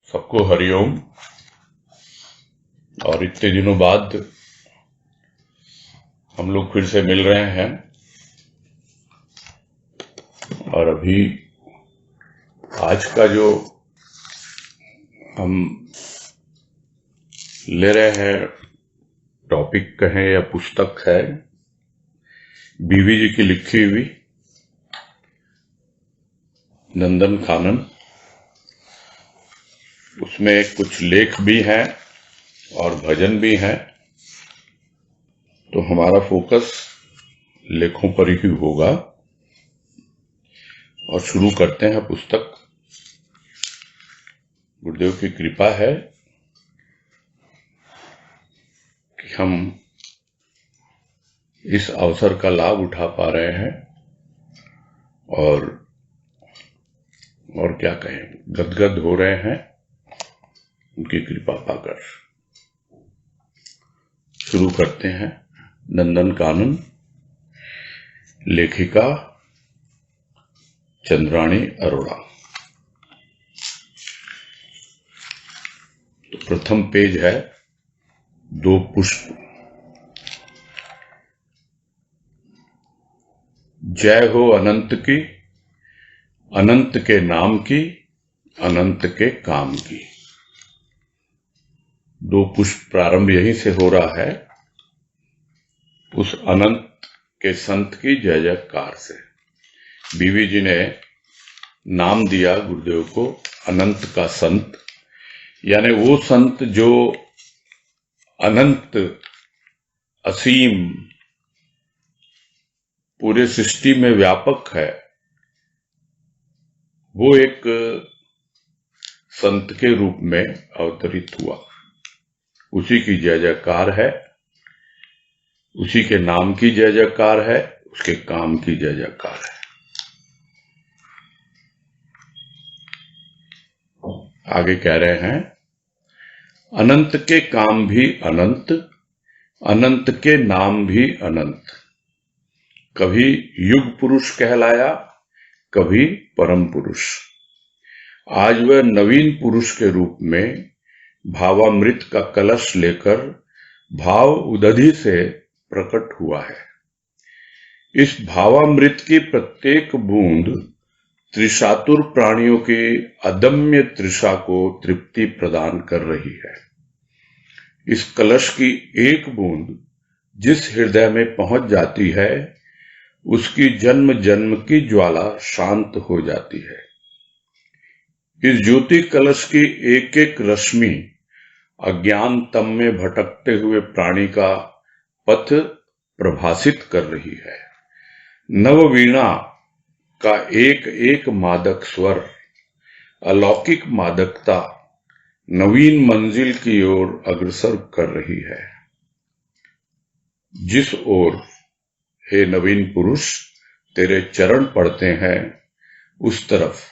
सबको हरिओम। और इतने दिनों बाद हम लोग फिर से मिल रहे हैं और अभी आज का जो हम ले रहे हैं टॉपिक कहें या पुस्तक है बीवी जी की लिखी हुई नंदन कानन। उसमें कुछ लेख भी हैं और भजन भी हैं, तो हमारा फोकस लेखों पर ही होगा और शुरू करते हैं पुस्तक। गुरुदेव की कृपा है कि हम इस अवसर का लाभ उठा पा रहे हैं और क्या कहें, गदगद हो रहे हैं उनकी कृपा पाकर। शुरू करते हैं। नंदन कानन, लेखिका चंद्राणी अरोड़ा। तो प्रथम पेज है दो पुष्प। जय हो अनंत की, अनंत के नाम की, अनंत के काम की। दो पुष्प प्रारंभ यहीं से हो रहा है, उस अनंत के संत की जय जयकार से। बीवी जी ने नाम दिया गुरुदेव को अनंत का संत, यानी वो संत जो अनंत असीम पूरे सृष्टि में व्यापक है, वो एक संत के रूप में अवतरित हुआ। उसी की जय जयकार है, उसी के नाम की जय जयकार है, उसके काम की जय जयकार है। आगे कह रहे हैं, अनंत के काम भी अनंत, अनंत के नाम भी अनंत। कभी युग पुरुष कहलाया, कभी परम पुरुष। आज वह नवीन पुरुष के रूप में भावामृत का कलश लेकर भाव उदधि से प्रकट हुआ है। इस भावामृत की प्रत्येक बूंद त्रिशातुर प्राणियों की अदम्य तृषा को तृप्ति प्रदान कर रही है। इस कलश की एक बूंद जिस हृदय में पहुंच जाती है, उसकी जन्म जन्म की ज्वाला शांत हो जाती है। इस ज्योति कलश की एक एक रश्मि अज्ञान तम में भटकते हुए प्राणी का पथ प्रभासित कर रही है। नववीणा का एक एक मादक स्वर अलौकिक मादकता नवीन मंजिल की ओर अग्रसर कर रही है। जिस ओर हे नवीन पुरुष तेरे चरण पड़ते हैं, उस तरफ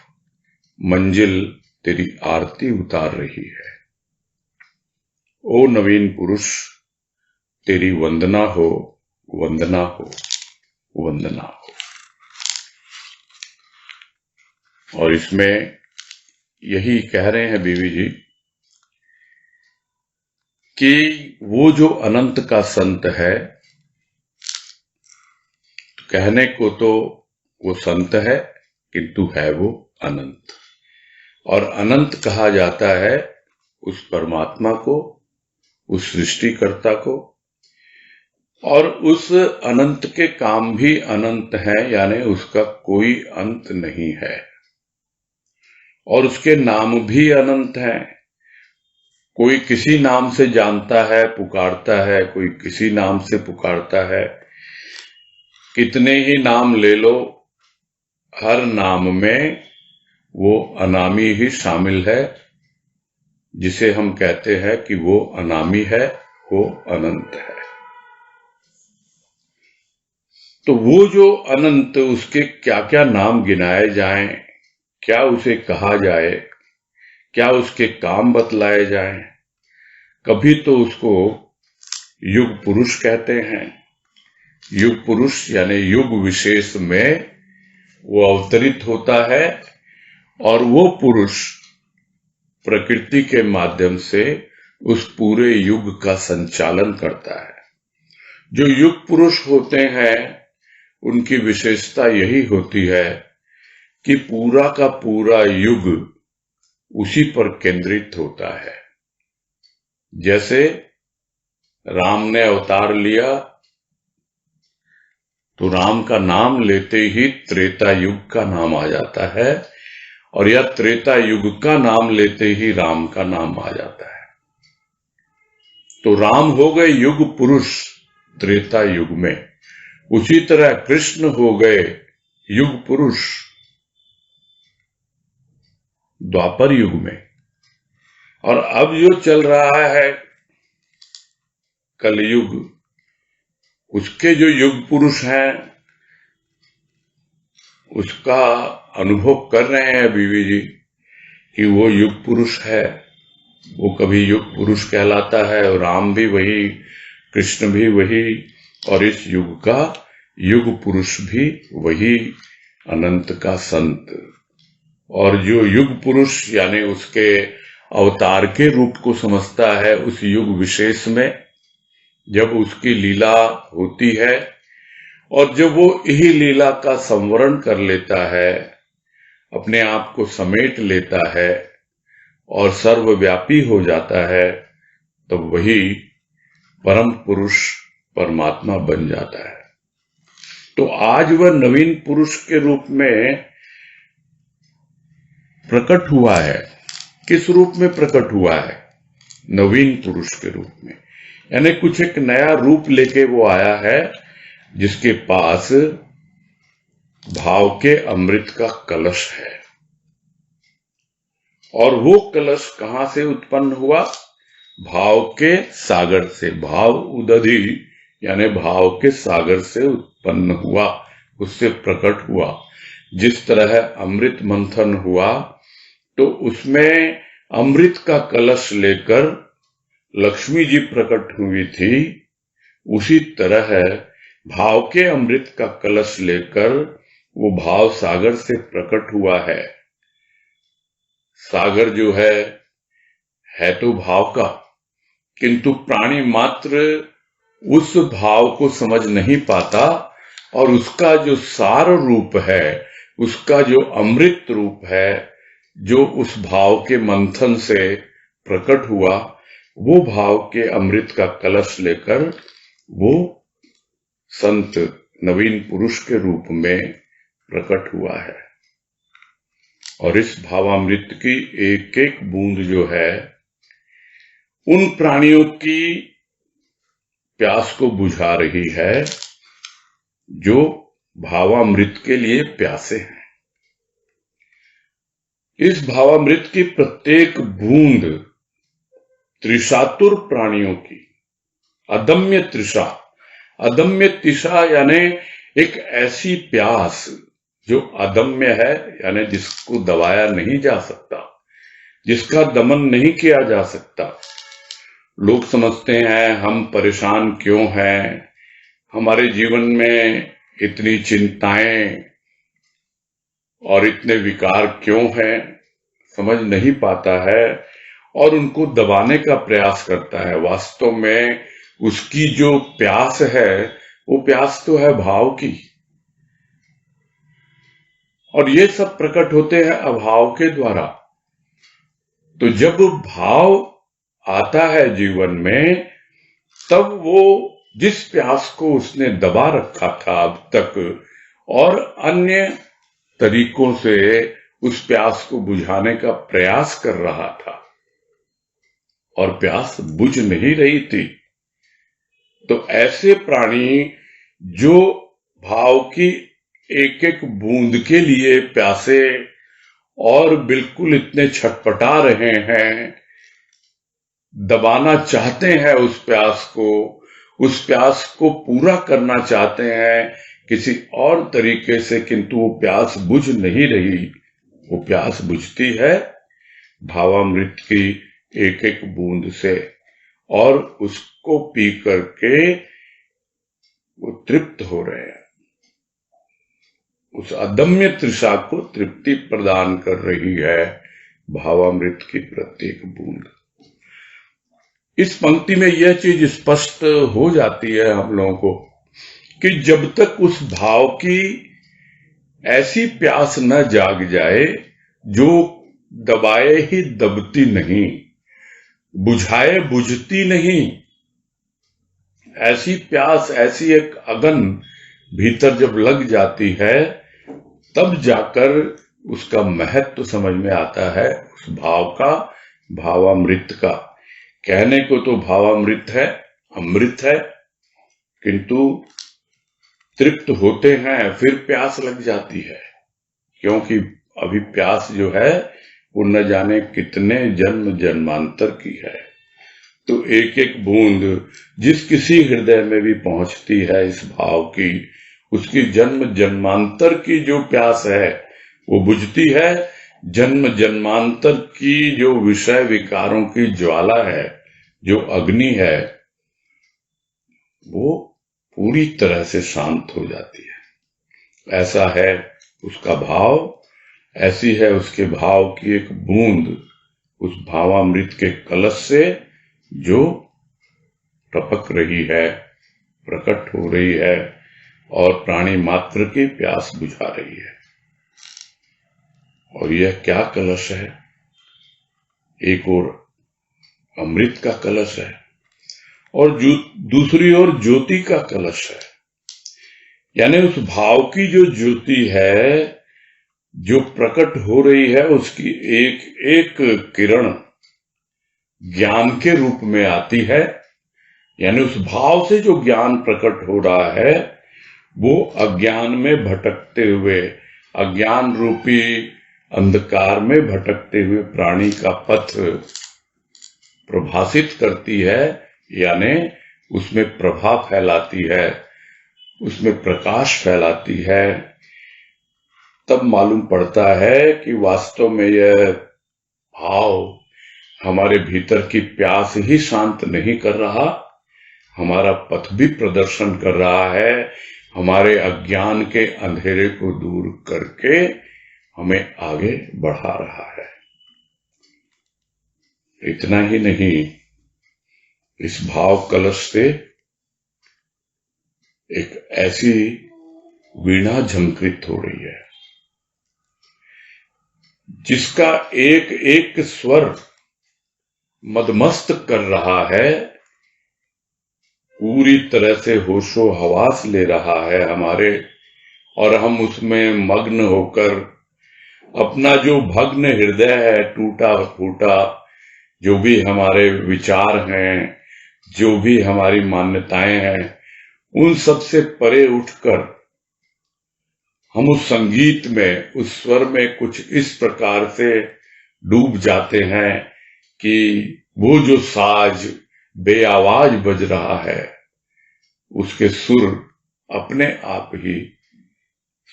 मंजिल तेरी आरती उतार रही है। ओ नवीन पुरुष, तेरी वंदना हो, वंदना हो, वंदना हो। और इसमें यही कह रहे हैं बीवी जी कि वो जो अनंत का संत है, कहने को तो वो संत है, किंतु है वो अनंत। और अनंत कहा जाता है उस परमात्मा को, उस सृष्टिकर्ता को। और उस अनंत के काम भी अनंत हैं, यानी उसका कोई अंत नहीं है। और उसके नाम भी अनंत हैं। कोई किसी नाम से जानता है, पुकारता है, कोई किसी नाम से पुकारता है। कितने ही नाम ले लो, हर नाम में वो अनामी ही शामिल है, जिसे हम कहते हैं कि वो अनामी है, वो अनंत है। तो वो जो अनंत, उसके क्या क्या नाम गिनाए जाएं, क्या उसे कहा जाए, क्या उसके काम बतलाए जाएं। कभी तो उसको युग पुरुष कहते हैं। युग पुरुष यानी युग विशेष में वो अवतरित होता है और वो पुरुष प्रकृति के माध्यम से उस पूरे युग का संचालन करता है। जो युग पुरुष होते हैं उनकी विशेषता यही होती है कि पूरा का पूरा युग उसी पर केंद्रित होता है। जैसे राम ने अवतार लिया तो राम का नाम लेते ही त्रेता युग का नाम आ जाता है, और यह त्रेता युग का नाम लेते ही राम का नाम आ जाता है। तो राम हो गए युग पुरुष त्रेता युग में, उसी तरह कृष्ण हो गए युग पुरुष द्वापर युग में। और अब जो चल रहा है कलयुग, उसके जो युग पुरुष हैं उसका अनुभव कर रहे हैं बीवी जी कि वो युग पुरुष है, वो कभी युग पुरुष कहलाता है, और राम भी वही, कृष्ण भी वही, और इस युग का युग पुरुष भी वही अनंत का संत। और जो युग पुरुष यानी उसके अवतार के रूप को समझता है, उस युग विशेष में जब उसकी लीला होती है और जब वो यही लीला का संवरण कर लेता है, अपने आप को समेट लेता है और सर्वव्यापी हो जाता है, तो वही परम पुरुष परमात्मा बन जाता है। तो आज वह नवीन पुरुष के रूप में प्रकट हुआ है। किस रूप में प्रकट हुआ है? नवीन पुरुष के रूप में, यानी कुछ एक नया रूप लेके वो आया है, जिसके पास भाव के अमृत का कलश है। और वो कलश कहां से उत्पन्न हुआ? भाव के सागर से। भाव उदधि यानी भाव के सागर से उत्पन्न हुआ, उससे प्रकट हुआ। जिस तरह अमृत मंथन हुआ तो उसमें अमृत का कलश लेकर लक्ष्मी जी प्रकट हुई थी, उसी तरह भाव के अमृत का कलश लेकर वो भाव सागर से प्रकट हुआ है। सागर जो है तो भाव का, किंतु प्राणी मात्र उस भाव को समझ नहीं पाता, और उसका जो सार रूप है, उसका जो अमृत रूप है, जो उस भाव के मंथन से प्रकट हुआ, वो भाव के अमृत का कलश लेकर वो संत नवीन पुरुष के रूप में प्रकट हुआ है। और इस भावामृत की एक एक बूंद जो है, उन प्राणियों की प्यास को बुझा रही है जो भावामृत के लिए प्यासे हैं। इस भावामृत की प्रत्येक बूंद त्रिशातुर प्राणियों की अदम्य तृषा, अदम्य तृषा यानी एक ऐसी प्यास जो अदम्य है, यानी जिसको दबाया नहीं जा सकता, जिसका दमन नहीं किया जा सकता। लोग समझते हैं हम परेशान क्यों हैं, हमारे जीवन में इतनी चिंताएं और इतने विकार क्यों हैं, समझ नहीं पाता है और उनको दबाने का प्रयास करता है। वास्तव में उसकी जो प्यास है, वो प्यास तो है भाव की, और ये सब प्रकट होते हैं अभाव के द्वारा। तो जब भाव आता है जीवन में, तब वो जिस प्यास को उसने दबा रखा था अब तक, और अन्य तरीकों से उस प्यास को बुझाने का प्रयास कर रहा था, और प्यास बुझ नहीं रही थी। तो ऐसे प्राणी जो भाव की एक एक बूंद के लिए प्यासे और बिल्कुल इतने छटपटा रहे हैं, दबाना चाहते हैं उस प्यास को पूरा करना चाहते हैं किसी और तरीके से, किंतु वो प्यास बुझ नहीं रही। वो प्यास बुझती है भावामृत की एक एक बूंद से, और उसको पी करके वो तृप्त हो रहे हैं। उस अदम्य तृषा को तृप्ति प्रदान कर रही है भावामृत की प्रत्येक बूंद। इस पंक्ति में यह चीज स्पष्ट हो जाती है हम लोगों को कि जब तक उस भाव की ऐसी प्यास न जाग जाए जो दबाए ही दबती नहीं, बुझाए बुझती नहीं, ऐसी प्यास, ऐसी एक अगन भीतर जब लग जाती है, तब जाकर उसका महत्व समझ में आता है, उस भाव का, भावामृत का। कहने को तो भावामृत है, अमृत है, किंतु तृप्त होते हैं फिर प्यास लग जाती है, क्योंकि अभी प्यास जो है वो न जाने कितने जन्म जन्मांतर की है। तो एक एक बूंद जिस किसी हृदय में भी पहुंचती है इस भाव की, उसकी जन्म जन्मांतर की जो प्यास है वो बुझती है। जन्म जन्मांतर की जो विषय विकारों की ज्वाला है, जो अग्नि है, वो पूरी तरह से शांत हो जाती है। ऐसा है उसका भाव, ऐसी है उसके भाव की एक बूंद उस भावामृत के कलश से जो टपक रही है, प्रकट हो रही है और प्राणी मात्र की प्यास बुझा रही है। और यह क्या कलश है? एक ओर अमृत का कलश है और दूसरी ओर ज्योति का कलश है। यानी उस भाव की जो ज्योति है, जो प्रकट हो रही है, उसकी एक एक किरण ज्ञान के रूप में आती है। यानी उस भाव से जो ज्ञान प्रकट हो रहा है, वो अज्ञान में भटकते हुए, अज्ञान रूपी अंधकार में भटकते हुए प्राणी का पथ प्रभासित करती है, यानी उसमें प्रभा फैलाती है, उसमें प्रकाश फैलाती है। तब मालूम पड़ता है कि वास्तव में यह भाव हमारे भीतर की प्यास ही शांत नहीं कर रहा, हमारा पथ भी प्रदर्शन कर रहा है, हमारे अज्ञान के अंधेरे को दूर करके हमें आगे बढ़ा रहा है। इतना ही नहीं, इस भाव कलश से एक ऐसी वीणा झंकृत हो रही है जिसका एक एक स्वर मदमस्त कर रहा है, पूरी तरह से होशो हवास ले रहा है हमारे, और हम उसमें मग्न होकर अपना जो भग्न हृदय है, टूटा फूटा, जो भी हमारे विचार हैं, जो भी हमारी मान्यताएं हैं, उन सब से परे उठकर हम उस संगीत में, उस स्वर में कुछ इस प्रकार से डूब जाते हैं कि वो जो साज बेआवाज बज रहा है, उसके सुर अपने आप ही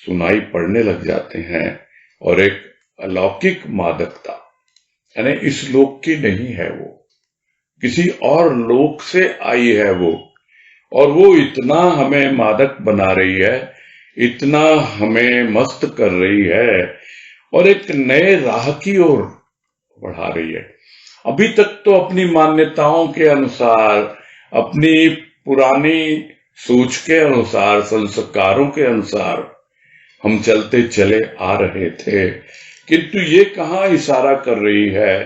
सुनाई पड़ने लग जाते हैं। और एक अलौकिक मादकता, यानी इस लोक की नहीं है वो, किसी और लोक से आई है वो, और वो इतना हमें मादक बना रही है, इतना हमें मस्त कर रही है और एक नए राह की ओर बढ़ा रही है। अभी तक तो अपनी मान्यताओं के अनुसार, अपनी पुरानी सोच के अनुसार, संस्कारों के अनुसार हम चलते चले आ रहे थे, किंतु ये कहाँ इशारा कर रही है,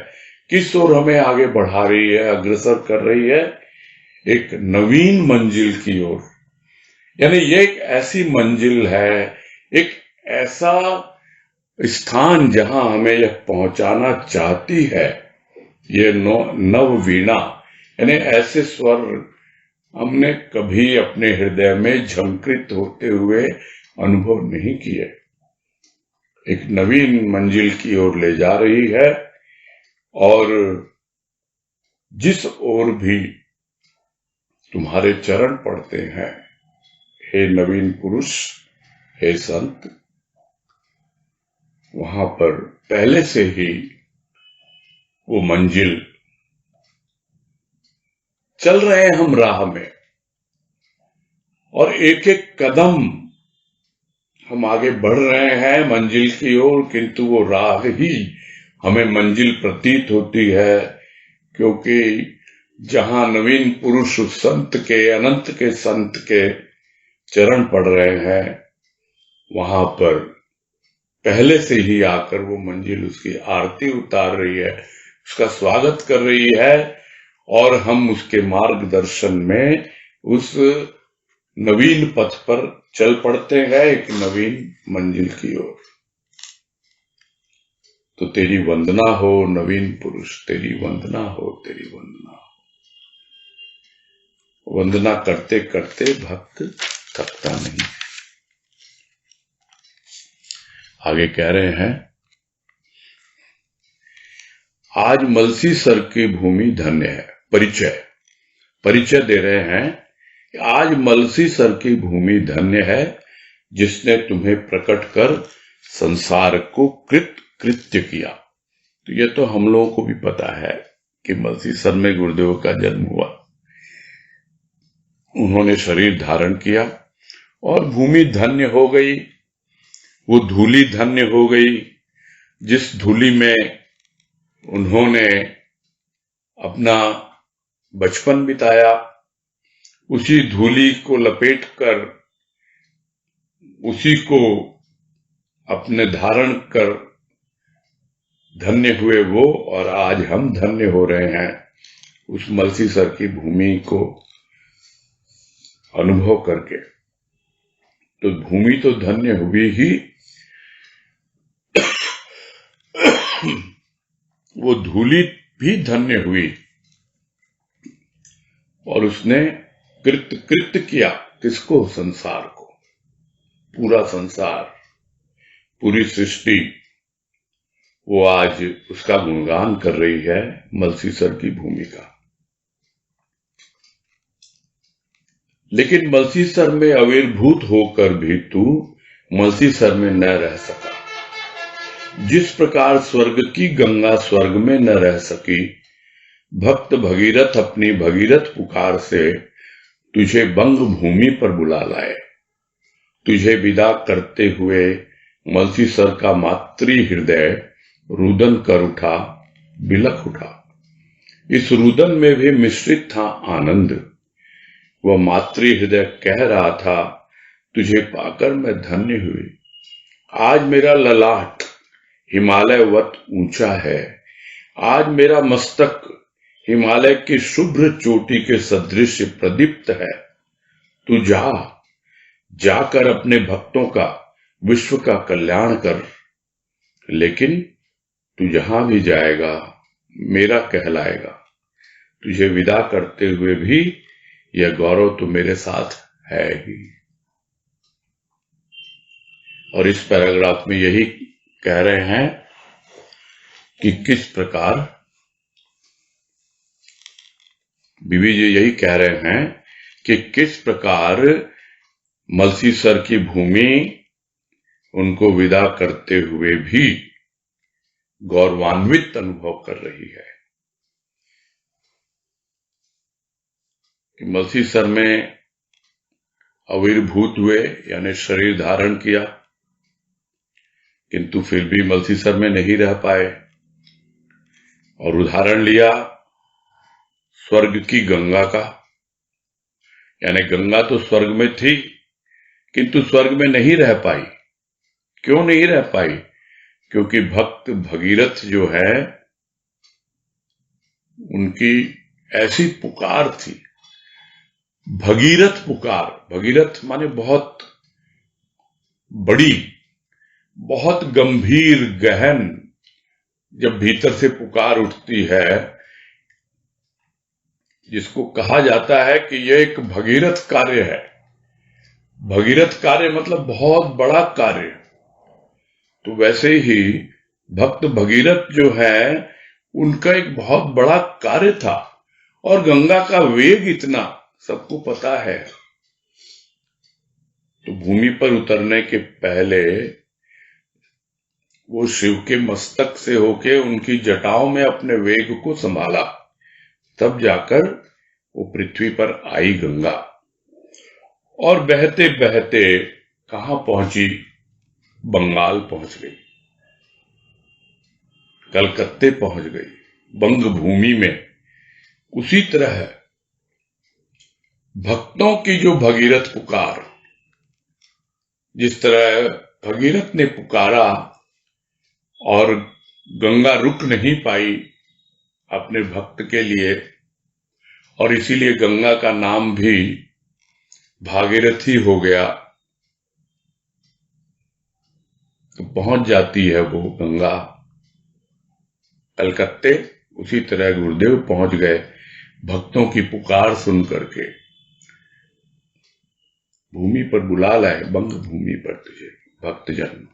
किस ओर हमें आगे बढ़ा रही है, अग्रसर कर रही है? एक नवीन मंजिल की ओर। यानी ये एक ऐसी मंजिल है, एक ऐसा स्थान जहां हमें यह पहुंचाना चाहती है ये नव वीणा। यानी ऐसे स्वर हमने कभी अपने हृदय में झंकृत होते हुए अनुभव नहीं किए। एक नवीन मंजिल की ओर ले जा रही है, और जिस ओर भी तुम्हारे चरण पड़ते हैं, हे नवीन पुरुष, हे संत, वहां पर पहले से ही वो मंजिल, चल रहे हैं हम राह में, और एक एक कदम हम आगे बढ़ रहे हैं मंजिल की ओर, किंतु वो राह ही हमें मंजिल प्रतीत होती है, क्योंकि जहां नवीन पुरुष उस संत के, अनंत के संत के चरण पड़ रहे हैं, वहां पर पहले से ही आकर वो मंजिल उसकी आरती उतार रही है, उसका स्वागत कर रही है, और हम उसके मार्गदर्शन में उस नवीन पथ पर चल पड़ते हैं, एक नवीन मंजिल की ओर। तो तेरी वंदना हो नवीन पुरुष, तेरी वंदना हो, तेरी वंदना हो। वंदना करते करते भक्त थकता नहीं। आगे कह रहे हैं, आज मलसी सर की भूमि धन्य है। परिचय दे रहे हैं कि आज मलसी सर की भूमि धन्य है, जिसने तुम्हें प्रकट कर संसार को कृत्य किया। तो यह तो हम लोगों को भी पता है कि मलसी सर में गुरुदेव का जन्म हुआ, उन्होंने शरीर धारण किया और भूमि धन्य हो गई, वो धूली धन्य हो गई, जिस धूली में उन्होंने अपना बचपन बिताया, उसी धूली को लपेटकर, उसी को अपने धारण कर धन्य हुए वो, और आज हम धन्य हो रहे हैं उस मलसी सर की भूमि को अनुभव करके। तो भूमि तो धन्य हुई ही, वो धूली भी धन्य हुई, और उसने कृत्य किया। किसको? संसार को। पूरा संसार, पूरी सृष्टि, वो आज उसका गुणगान कर रही है, मलसी सर की भूमि का। लेकिन मलसी सर में आविर्भूत होकर भी तू मलसी सर में न रह सका। जिस प्रकार स्वर्ग की गंगा स्वर्ग में न रह सकी, भक्त भगीरथ अपनी भगीरथ पुकार से तुझे बंग भूमि पर बुला लाए। तुझे विदा करते हुए मलसी सर का मातृ हृदय रुदन कर उठा, बिलख उठा। इस रुदन में भी मिश्रित था आनंद। वह मातृ हृदय कह रहा था, तुझे पाकर मैं धन्य हुई। आज मेरा ललाट हिमालयवत ऊंचा है, आज मेरा मस्तक हिमालय की शुभ्र चोटी के सदृश प्रदीप्त है। तू जाकर अपने भक्तों का, विश्व का कल्याण कर। लेकिन तू जहां भी जाएगा मेरा कहलाएगा। तुझे विदा करते हुए भी यह गौरव तो मेरे साथ है ही। और इस पैराग्राफ में यही कह रहे हैं कि किस प्रकार बीबी जी यही कह रहे हैं कि किस प्रकार मलसी सर की भूमि उनको विदा करते हुए भी गौरवान्वित अनुभव कर रही है। कि मलसी सर में आविर्भूत हुए, यानी शरीर धारण किया, किंतु फिर भी मलसी सर में नहीं रह पाए, और उदाहरण लिया स्वर्ग की गंगा का। यानी गंगा तो स्वर्ग में थी, किंतु स्वर्ग में नहीं रह पाई। क्यों नहीं रह पाई? क्योंकि भक्त भगीरथ जो है, उनकी ऐसी पुकार थी, भगीरथ पुकार। भगीरथ माने बहुत बड़ी, बहुत गंभीर, गहन। जब भीतर से पुकार उठती है, जिसको कहा जाता है कि यह एक भगीरथ कार्य है। भगीरथ कार्य मतलब बहुत बड़ा कार्य। तो वैसे ही भक्त भगीरथ जो है, उनका एक बहुत बड़ा कार्य था, और गंगा का वेग इतना सबको पता है। तो भूमि पर उतरने के पहले वो शिव के मस्तक से होके उनकी जटाओं में अपने वेग को संभाला, तब जाकर वो पृथ्वी पर आई गंगा। और बहते बहते कहां पहुंची? बंगाल पहुंच गई। कलकत्ते पहुंच गई, बंग भूमि में। उसी तरह भक्तों की जो भगीरथ पुकार, जिस तरह भगीरथ ने पुकारा और गंगा रुक नहीं पाई अपने भक्त के लिए, और इसीलिए गंगा का नाम भी भागीरथी हो गया, तो पहुंच जाती है वो गंगा कलकत्ते। उसी तरह गुरुदेव पहुंच गए भक्तों की पुकार सुन करके, भूमि पर बुला लाए, बंग भूमि पर तुझे भक्तजन।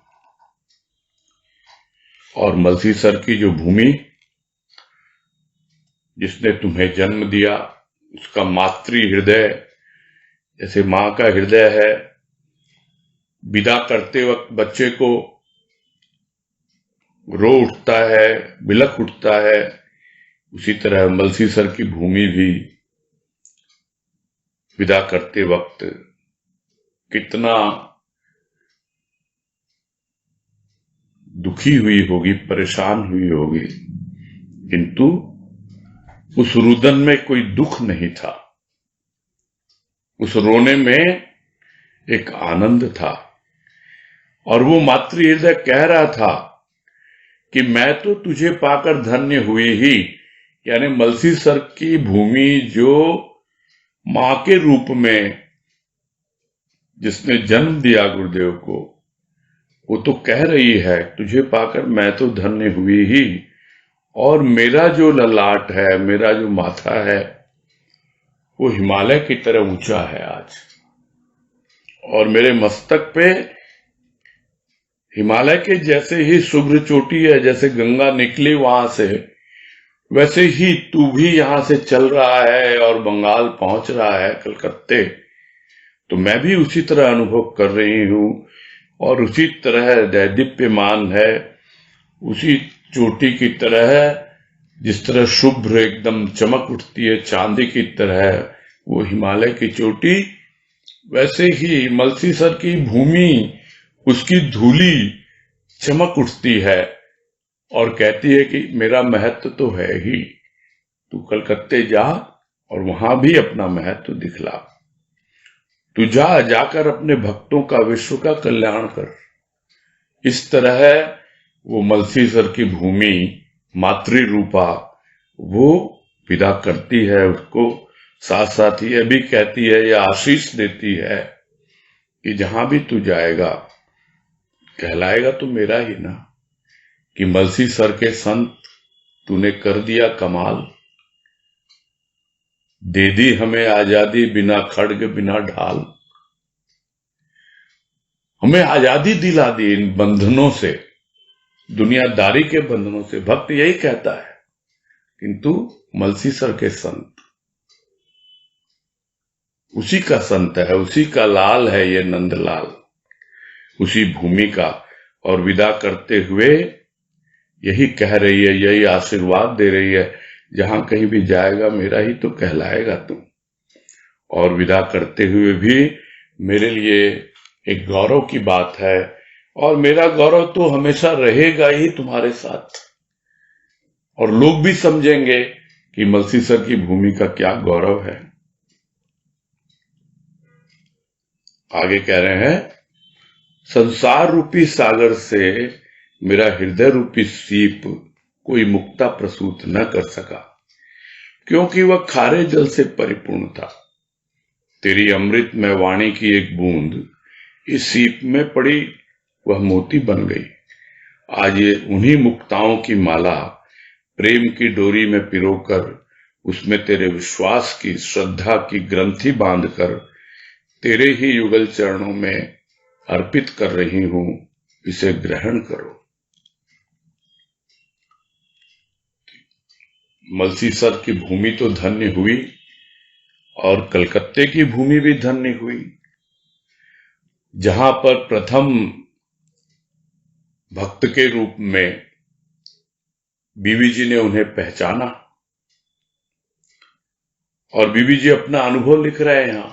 और मलसीसर की जो भूमि जिसने तुम्हें जन्म दिया, उसका मातृ हृदय जैसे मां का हृदय है, विदा करते वक्त बच्चे को रो उठता है, बिलख उठता है, उसी तरह मलसीसर की भूमि भी विदा करते वक्त कितना दुखी हुई होगी, परेशान हुई होगी, किंतु उस रुदन में कोई दुख नहीं था, उस रोने में एक आनंद था। और वो मातृ हृदय कह रहा था कि मैं तो तुझे पाकर धन्य हुई ही, यानी मलसीसर की भूमि जो मां के रूप में जिसने जन्म दिया गुरुदेव को, वो तो कह रही है तुझे पाकर मैं तो धन्य हुई ही, और मेरा जो ललाट है, मेरा जो माथा है, वो हिमालय की तरह ऊंचा है आज, और मेरे मस्तक पे हिमालय के जैसे ही शुभ्र चोटी है, जैसे गंगा निकली वहां से, वैसे ही तू भी यहां से चल रहा है और बंगाल पहुंच रहा है, कलकत्ते। तो मैं भी उसी तरह अनुभव कर रही हूं, और उसी तरह दैदीप्यमान है, उसी चोटी की तरह, जिस तरह शुभ्र एकदम चमक उठती है चांदी की तरह वो हिमालय की चोटी, वैसे ही मलसीसर की भूमि, उसकी धूली चमक उठती है और कहती है कि मेरा महत्व तो है ही, तू कलकत्ते जा और वहां भी अपना महत्व दिखला, तू जाकर अपने भक्तों का, विश्व का कल्याण कर। इस तरह वो मलसीसर की भूमि मातृ रूपा वो विदा करती है उसको, साथ साथ यह भी कहती है, यह आशीष देती है कि जहां भी तू जाएगा कहलाएगा तो मेरा ही ना, कि मलसीसर के संत तूने कर दिया कमाल, दे दी हमें आजादी बिना खड्ग बिना ढाल, हमें आजादी दिला दी इन बंधनों से, दुनियादारी के बंधनों से। भक्त यही कहता है, किंतु मलसीसर के संत, उसी का संत है, उसी का लाल है ये नंदलाल, उसी भूमि का। और विदा करते हुए यही कह रही है, यही आशीर्वाद दे रही है, जहां कहीं भी जाएगा मेरा ही तो कहलाएगा तुम। और विदा करते हुए भी मेरे लिए एक गौरव की बात है, और मेरा गौरव तो हमेशा रहेगा ही तुम्हारे साथ, और लोग भी समझेंगे कि मलसीसर की भूमि का क्या गौरव है। आगे कह रहे हैं, संसार रूपी सागर से मेरा हृदय रूपी सीप कोई मुक्ता प्रसूत न कर सका, क्योंकि वह खारे जल से परिपूर्ण था। तेरी अमृतमय वाणी की एक बूंद इस सीप में पड़ी, वह मोती बन गई। आज ये उन्हीं मुक्ताओं की माला प्रेम की डोरी में पिरोकर, उसमें तेरे विश्वास की, श्रद्धा की ग्रंथि बांधकर तेरे ही युगल चरणों में अर्पित कर रही हूं, इसे ग्रहण करो। मलसीसर की भूमि तो धन्य हुई, और कलकत्ते की भूमि भी धन्य हुई, जहां पर प्रथम भक्त के रूप में बीवी जी ने उन्हें पहचाना। और बीवी जी अपना अनुभव लिख रहे हैं यहां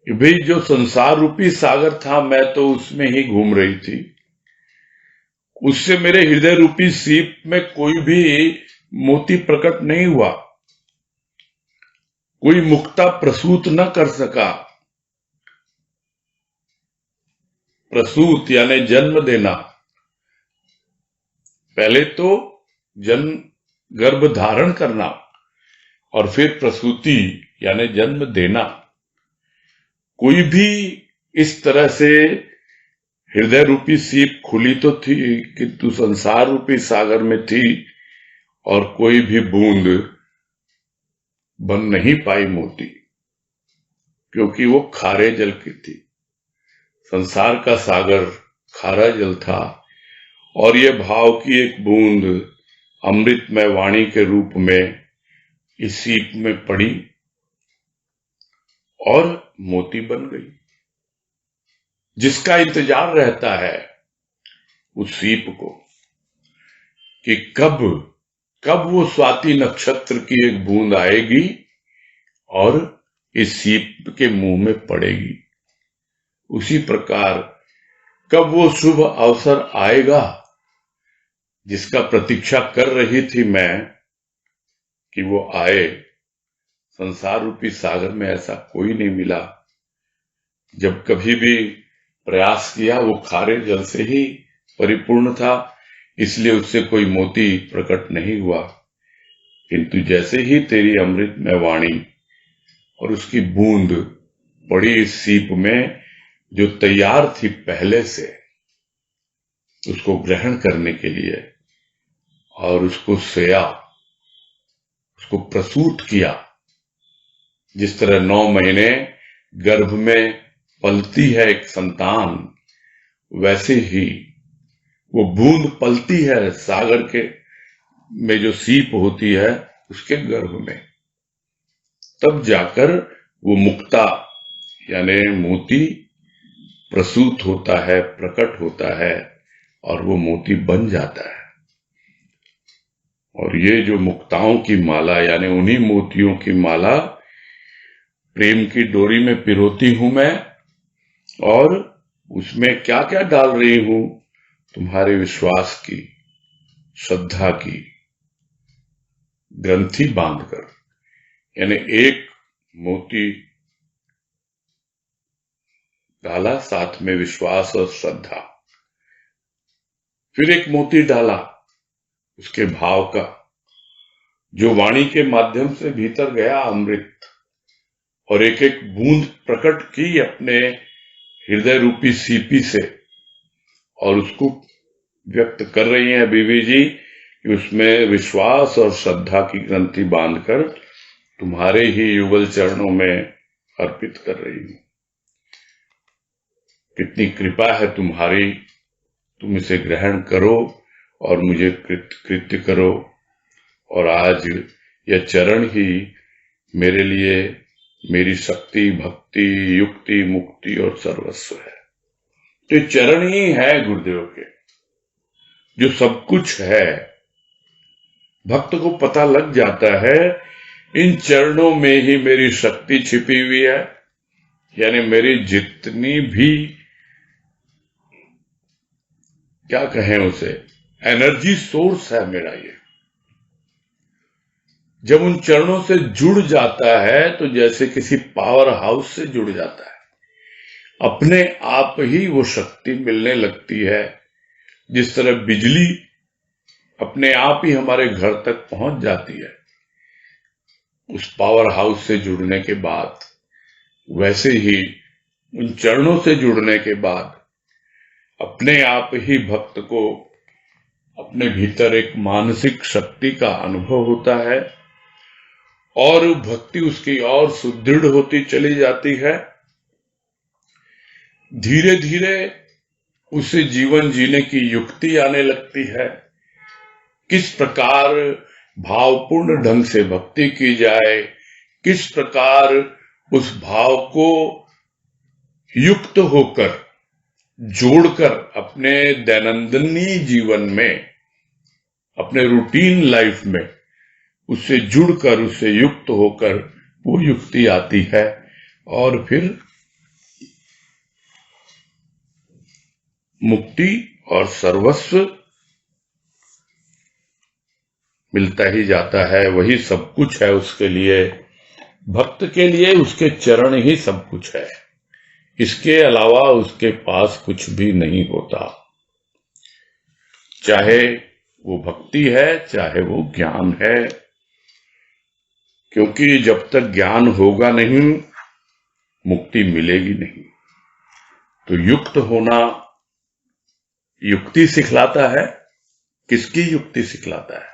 कि भाई जो संसार रूपी सागर था, मैं तो उसमें ही घूम रही थी, उससे मेरे हृदय रूपी सीप में कोई भी मोती प्रकट नहीं हुआ, कोई मुक्ता प्रसूत न कर सका। प्रसूत यानी जन्म देना, पहले तो जन्म गर्भ धारण करना और फिर प्रसूति यानी जन्म देना। कोई भी इस तरह से हृदय रूपी सीप खुली तो थी किंतु संसार रूपी सागर में थी और कोई भी बूंद बन नहीं पाई मोती, क्योंकि वो खारे जल की थी। संसार का सागर खारा जल था और ये भाव की एक बूंद अमृतमय वाणी के रूप में इस सीप में पड़ी और मोती बन गई। जिसका इंतजार रहता है उस सीप को कि कब वो स्वाति नक्षत्र की एक बूंद आएगी और इस सीप के मुंह में पड़ेगी, उसी प्रकार कब वो शुभ अवसर आएगा जिसका प्रतीक्षा कर रही थी मैं कि वो आए। संसार रूपी सागर में ऐसा कोई नहीं मिला। जब कभी भी प्रयास किया वो खारे जल से ही परिपूर्ण था, इसलिए उससे कोई मोती प्रकट नहीं हुआ। किंतु जैसे ही तेरी अमृतमय वाणी और उसकी बूंद पड़ी इस सीप में जो तैयार थी पहले से उसको ग्रहण करने के लिए और उसको सोया, उसको प्रसूत किया, जिस तरह 9 महीने गर्भ में पलती है एक संतान, वैसे ही वो बूंद पलती है सागर के में जो सीप होती है उसके गर्भ में। तब जाकर वो मुक्ता यानी मोती प्रसूत होता है, प्रकट होता है और वो मोती बन जाता है। और ये जो मुक्ताओं की माला यानी उन्हीं मोतियों की माला प्रेम की डोरी में पिरोती हूं मैं, और उसमें क्या क्या डाल रही हूं? तुम्हारे विश्वास की, श्रद्धा की ग्रंथि बांधकर, यानी एक मोती डाला, साथ में विश्वास और श्रद्धा, फिर एक मोती डाला उसके भाव का, जो वाणी के माध्यम से भीतर गया अमृत, और एक एक बूंद प्रकट की अपने हृदय रूपी सीपी से, और उसको व्यक्त कर रही हैं बीवी जी कि उसमें विश्वास और श्रद्धा की ग्रंथि बांधकर तुम्हारे ही युगल चरणों में अर्पित कर रही हूं। कितनी कृपा है तुम्हारी, तुम इसे ग्रहण करो और मुझे कृत्य करो। और आज यह चरण ही मेरे लिए मेरी शक्ति, भक्ति, युक्ति, मुक्ति और सर्वस्व है। तो चरण ही है गुरुदेव के, जो सब कुछ है। भक्त को पता लग जाता है इन चरणों में ही मेरी शक्ति छिपी हुई है, यानी मेरी जितनी भी क्या कहें उसे, एनर्जी सोर्स है मेरा ये। जब उन चरणों से जुड़ जाता है तो जैसे किसी पावर हाउस से जुड़ जाता है, अपने आप ही वो शक्ति मिलने लगती है। जिस तरह बिजली अपने आप ही हमारे घर तक पहुंच जाती है उस पावर हाउस से जुड़ने के बाद, वैसे ही उन चरणों से जुड़ने के बाद अपने आप ही भक्त को अपने भीतर एक मानसिक शक्ति का अनुभव होता है और भक्ति उसकी और सुदृढ़ होती चली जाती है। धीरे धीरे उसे जीवन जीने की युक्ति आने लगती है, किस प्रकार भावपूर्ण ढंग से भक्ति की जाए, किस प्रकार उस भाव को युक्त होकर जोड़कर अपने दैनंदिनी जीवन में, अपने रूटीन लाइफ में उससे जुड़कर, उससे युक्त होकर वो युक्ति आती है और फिर मुक्ति और सर्वस्व मिलता ही जाता है, वही सब कुछ है उसके लिए। भक्त के लिए उसके चरण ही सब कुछ है, इसके अलावा उसके पास कुछ भी नहीं होता। चाहे वो भक्ति है, चाहे वो ज्ञान है, क्योंकि जब तक ज्ञान होगा नहीं, मुक्ति मिलेगी नहीं। तो युक्त होना युक्ति सिखलाता है। किसकी युक्ति सिखलाता है?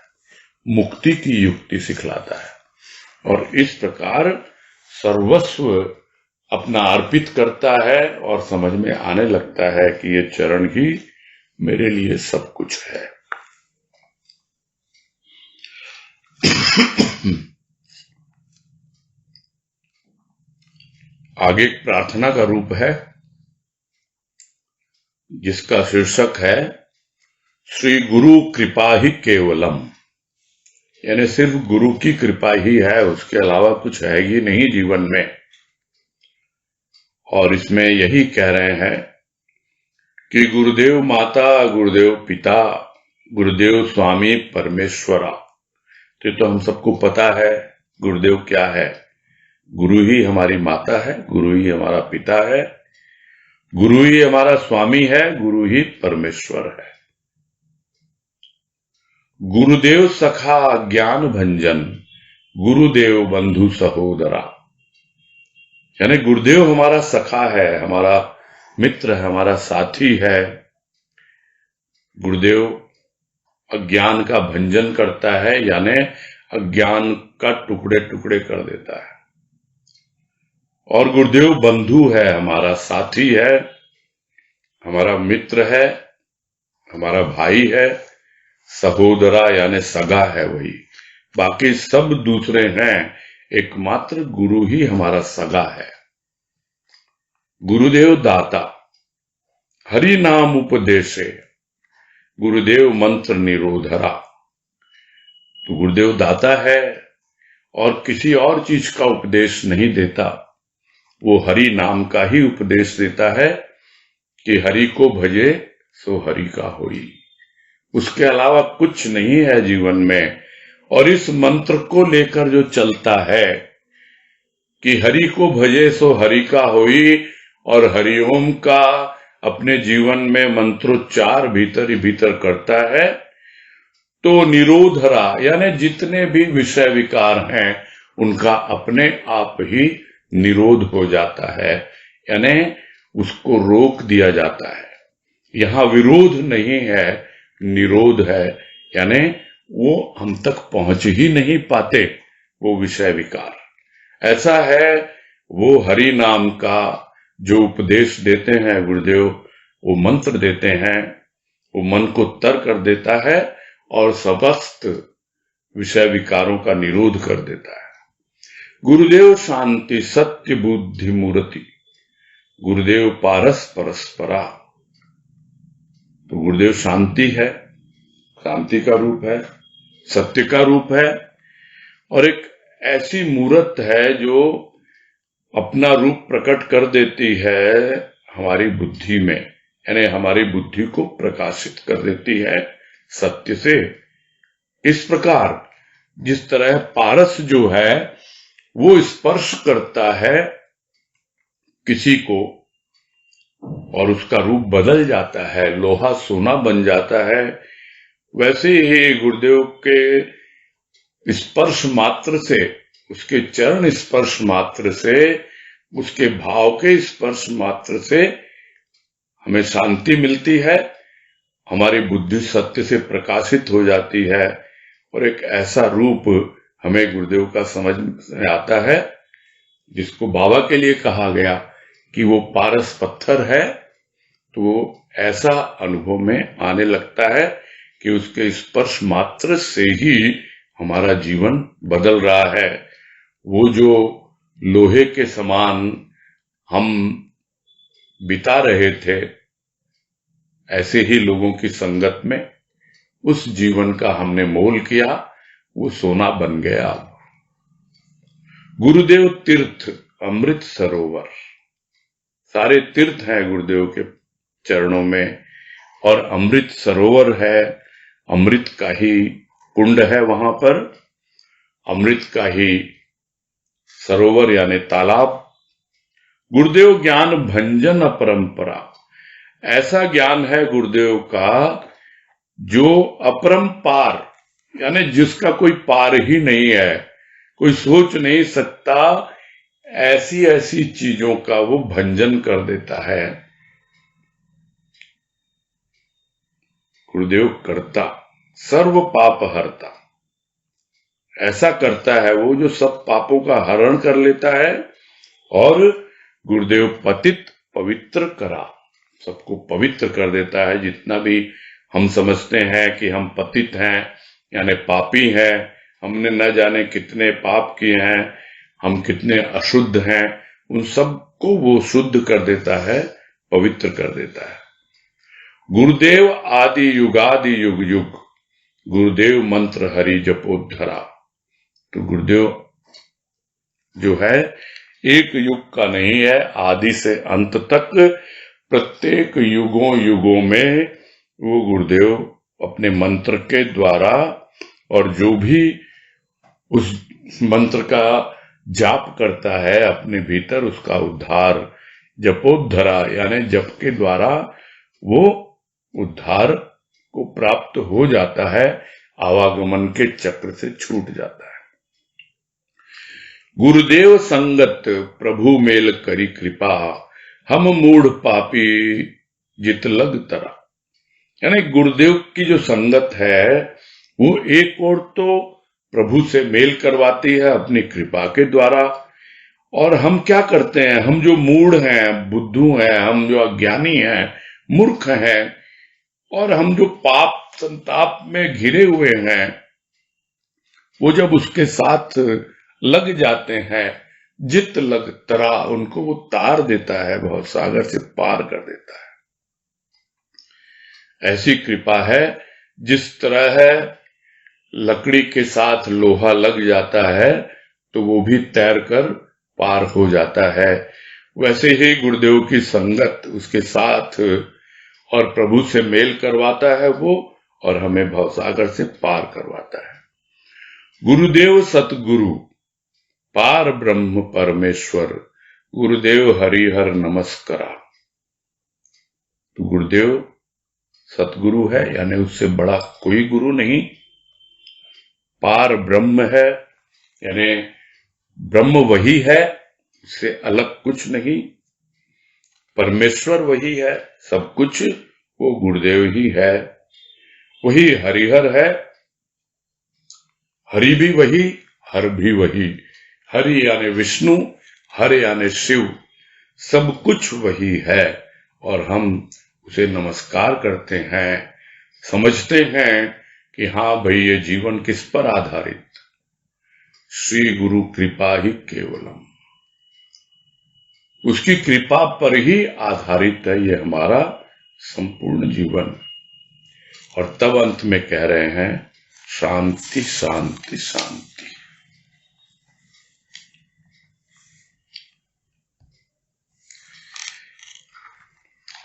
मुक्ति की युक्ति सिखलाता है। और इस प्रकार सर्वस्व अपना अर्पित करता है और समझ में आने लगता है कि ये चरण ही मेरे लिए सब कुछ है। आगे एक प्रार्थना का रूप है जिसका शीर्षक है श्री गुरु कृपा ही केवलम, यानी सिर्फ गुरु की कृपा ही है, उसके अलावा कुछ है ही नहीं जीवन में। और इसमें यही कह रहे हैं कि गुरुदेव माता, गुरुदेव पिता, गुरुदेव स्वामी परमेश्वरा। तो हम सबको पता है गुरुदेव क्या है। गुरु ही हमारी माता है, गुरु ही हमारा पिता है, गुरु ही हमारा स्वामी है, गुरु ही परमेश्वर है। गुरुदेव सखा ज्ञान भंजन, गुरुदेव बंधु सहोदरा। यानी गुरुदेव हमारा सखा है, हमारा मित्र है, हमारा साथी है। गुरुदेव अज्ञान का भंजन करता है, यानी अज्ञान का टुकड़े टुकड़े कर देता है। और गुरुदेव बंधु है, हमारा साथी है, हमारा मित्र है, हमारा भाई है। सहोदरा यानी सगा है वही, बाकी सब दूसरे हैं, एकमात्र गुरु ही हमारा सगा है। गुरुदेव दाता, हरि नाम उपदेशे, गुरुदेव मंत्र निरोधरा। तो गुरुदेव दाता है और किसी और चीज का उपदेश नहीं देता, वो हरि नाम का ही उपदेश देता है कि हरि को भजे सो हरि का होई। उसके अलावा कुछ नहीं है जीवन में। और इस मंत्र को लेकर जो चलता है कि हरि को भजे सो हरि का होई, और हरिओम का अपने जीवन में मंत्रोच्चार भीतर ही भीतर करता है, तो निरोधरा यानी जितने भी विषय विकार हैं उनका अपने आप ही निरोध हो जाता है, यानी उसको रोक दिया जाता है। यहां विरोध नहीं है, निरोध है, यानी वो हम तक पहुंच ही नहीं पाते वो विषय विकार। ऐसा है वो हरि नाम का जो उपदेश देते हैं गुरुदेव, वो मंत्र देते हैं, वो मन को तर कर देता है और समस्त विषय विकारों का निरोध कर देता है। गुरुदेव शांति सत्य बुद्धि मूर्ति, गुरुदेव पारस परस्परा। तो गुरुदेव शांति है, शांति का रूप है, सत्य का रूप है, और एक ऐसी मूर्त है जो अपना रूप प्रकट कर देती है हमारी बुद्धि में, यानी हमारी बुद्धि को प्रकाशित कर देती है सत्य से। इस प्रकार जिस तरह पारस जो है वो स्पर्श करता है किसी को और उसका रूप बदल जाता है, लोहा सोना बन जाता है, वैसे ही गुरुदेव के स्पर्श मात्र से, उसके चरण स्पर्श मात्र से, उसके भाव के स्पर्श मात्र से हमें शांति मिलती है, हमारी बुद्धि सत्य से प्रकाशित हो जाती है, और एक ऐसा रूप हमें गुरुदेव का समझ में आता है जिसको बाबा के लिए कहा गया कि वो पारस पत्थर है। तो वो ऐसा अनुभव में आने लगता है कि उसके स्पर्श मात्र से ही हमारा जीवन बदल रहा है। वो जो लोहे के समान हम बिता रहे थे, ऐसे ही लोगों की संगत में उस जीवन का हमने मोल किया, वो सोना बन गया। गुरुदेव तीर्थ अमृत सरोवर, सारे तीर्थ हैं गुरुदेव के चरणों में, और अमृत सरोवर है, अमृत का ही कुंड है वहां पर, अमृत का ही सरोवर यानी तालाब। गुरुदेव ज्ञान भंजन अपरंपरा, ऐसा ज्ञान है गुरुदेव का जो अपरंपार यानी जिसका कोई पार ही नहीं है, कोई सोच नहीं सकता, ऐसी ऐसी चीजों का वो भंजन कर देता है। गुरुदेव करता, सर्व पाप हरता, ऐसा करता है वो जो सब पापों का हरण कर लेता है। और गुरुदेव पतित पवित्र करा, सबको पवित्र कर देता है। जितना भी हम समझते हैं कि हम पतित हैं यानी पापी हैं, हमने न जाने कितने पाप किए हैं, हम कितने अशुद्ध हैं, उन सबको वो शुद्ध कर देता है, पवित्र कर देता है। गुरुदेव आदि युगादि युग युग, गुरुदेव मंत्र हरि जपोद्धरा। तो गुरुदेव जो है एक युग का नहीं है, आदि से अंत तक प्रत्येक युगों युगों में वो गुरुदेव अपने मंत्र के द्वारा और जो भी उस मंत्र का जाप करता है अपने भीतर, उसका उद्धार जपोद्धरा यानी जप के द्वारा वो उद्धार को प्राप्त हो जाता है, आवागमन के चक्र से छूट जाता है। गुरुदेव संगत प्रभु मेल करी कृपा, हम मूढ़ पापी जित लग तरा। यानी गुरुदेव की जो संगत है वो एक और तो प्रभु से मेल करवाती है अपनी कृपा के द्वारा, और हम क्या करते हैं, हम जो मूढ़ हैं, बुद्धू हैं, हम जो अज्ञानी हैं, मूर्ख हैं, और हम जो पाप संताप में घिरे हुए हैं, वो जब उसके साथ लग जाते हैं, जित लग तरा, उनको वो तार देता है, बहुत सागर से पार कर देता है। ऐसी कृपा है जिस तरह है लकड़ी के साथ लोहा लग जाता है तो वो भी तैर कर पार हो जाता है, वैसे ही गुरुदेव की संगत उसके साथ और प्रभु से मेल करवाता है वो, और हमें भवसागर से पार करवाता है। गुरुदेव सतगुरु पार ब्रह्म परमेश्वर, गुरुदेव हरिहर नमस्कारा। तो गुरुदेव सतगुरु है यानी उससे बड़ा कोई गुरु नहीं। पार ब्रह्म है यानी ब्रह्म वही है, उससे अलग कुछ नहीं। परमेश्वर वही है, सब कुछ वो गुरुदेव ही है। वही हरिहर है, हरि भी वही, हर भी वही। हरि यानी विष्णु, हर यानी शिव, सब कुछ वही है, और हम उसे नमस्कार करते हैं, समझते हैं कि हाँ भाई ये जीवन किस पर आधारित, श्री गुरु कृपा ही केवलम, उसकी कृपा पर ही आधारित है ये हमारा संपूर्ण जीवन। और तब अंत में कह रहे हैं शांति शांति शांति।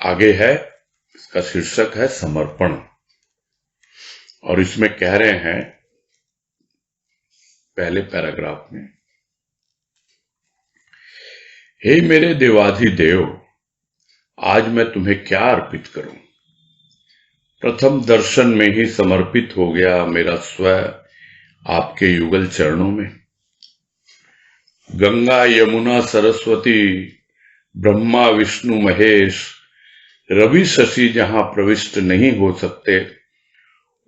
आगे है, इसका शीर्षक है समर्पण, और इसमें कह रहे हैं पहले पैराग्राफ में, हे मेरे देवाधिदेव, आज मैं तुम्हें क्या अर्पित करूं। प्रथम दर्शन में ही समर्पित हो गया मेरा स्वयं आपके युगल चरणों में। गंगा यमुना सरस्वती ब्रह्मा विष्णु महेश रवि शशि जहां प्रविष्ट नहीं हो सकते,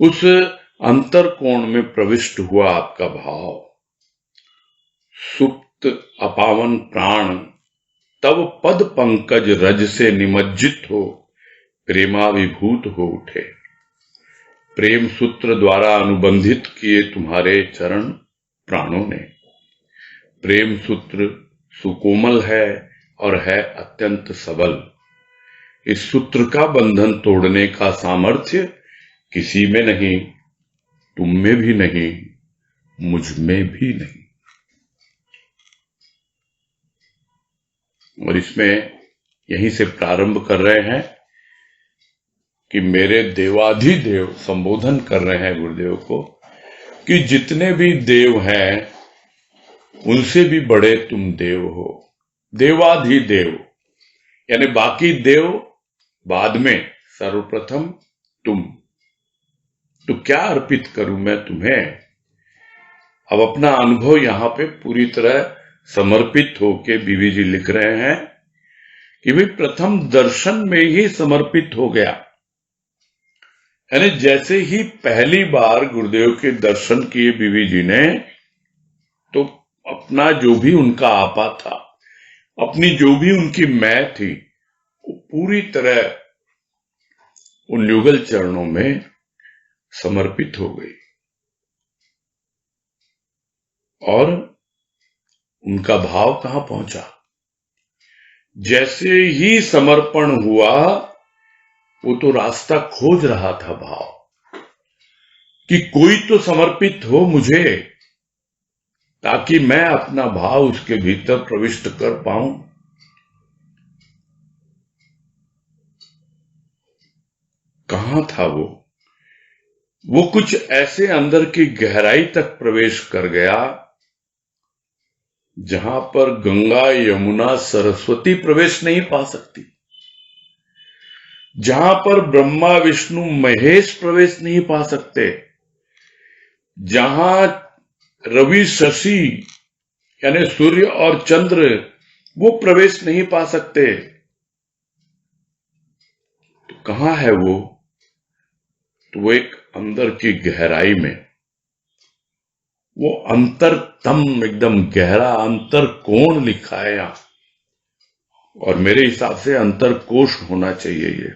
उस अंतर कोण में प्रविष्ट हुआ आपका भाव। सुप्त अपावन प्राण तब पद पंकज रज से निमज्जित हो प्रेमाभिभूत हो उठे। प्रेम सूत्र द्वारा अनुबंधित किए तुम्हारे चरण प्राणों ने। प्रेम सूत्र सुकोमल है और है अत्यंत सबल। इस सूत्र का बंधन तोड़ने का सामर्थ्य किसी में नहीं, तुम में भी नहीं, मुझ में भी नहीं। और इसमें यहीं से प्रारंभ कर रहे हैं कि मेरे देवाधिदेव, संबोधन कर रहे हैं गुरुदेव को, कि जितने भी देव हैं उनसे भी बड़े तुम देव हो, देवाधिदेव, यानी बाकी देव बाद में, सर्वप्रथम तुम। तो क्या अर्पित करूं मैं तुम्हें? अब अपना अनुभव यहां पे पूरी तरह समर्पित होके बीवी जी लिख रहे हैं कि भाई प्रथम दर्शन में ही समर्पित हो गया। यानी जैसे ही पहली बार गुरुदेव के दर्शन किए बीवी जी ने, तो अपना जो भी उनका आपा था, अपनी जो भी उनकी मैं थी, वो पूरी तरह उन युगल चरणों में समर्पित हो गई। और उनका भाव कहां पहुंचा? जैसे ही समर्पण हुआ, वो तो रास्ता खोज रहा था भाव, कि कोई तो समर्पित हो मुझे, ताकि मैं अपना भाव उसके भीतर प्रविष्ट कर पाऊं। कहां था वो कुछ ऐसे अंदर की गहराई तक प्रवेश कर गया जहां पर गंगा, यमुना, सरस्वती प्रवेश नहीं पा सकती, जहां पर ब्रह्मा, विष्णु, महेश प्रवेश नहीं पा सकते, जहां रवि, शशि यानी सूर्य और चंद्र वो प्रवेश नहीं पा सकते। तो कहां है वो? तो वो एक अंदर की गहराई में, वो अंतरतम, एकदम गहरा अंतर कोण लिखा है यहां, और मेरे हिसाब से अंतर कोश होना चाहिए ये।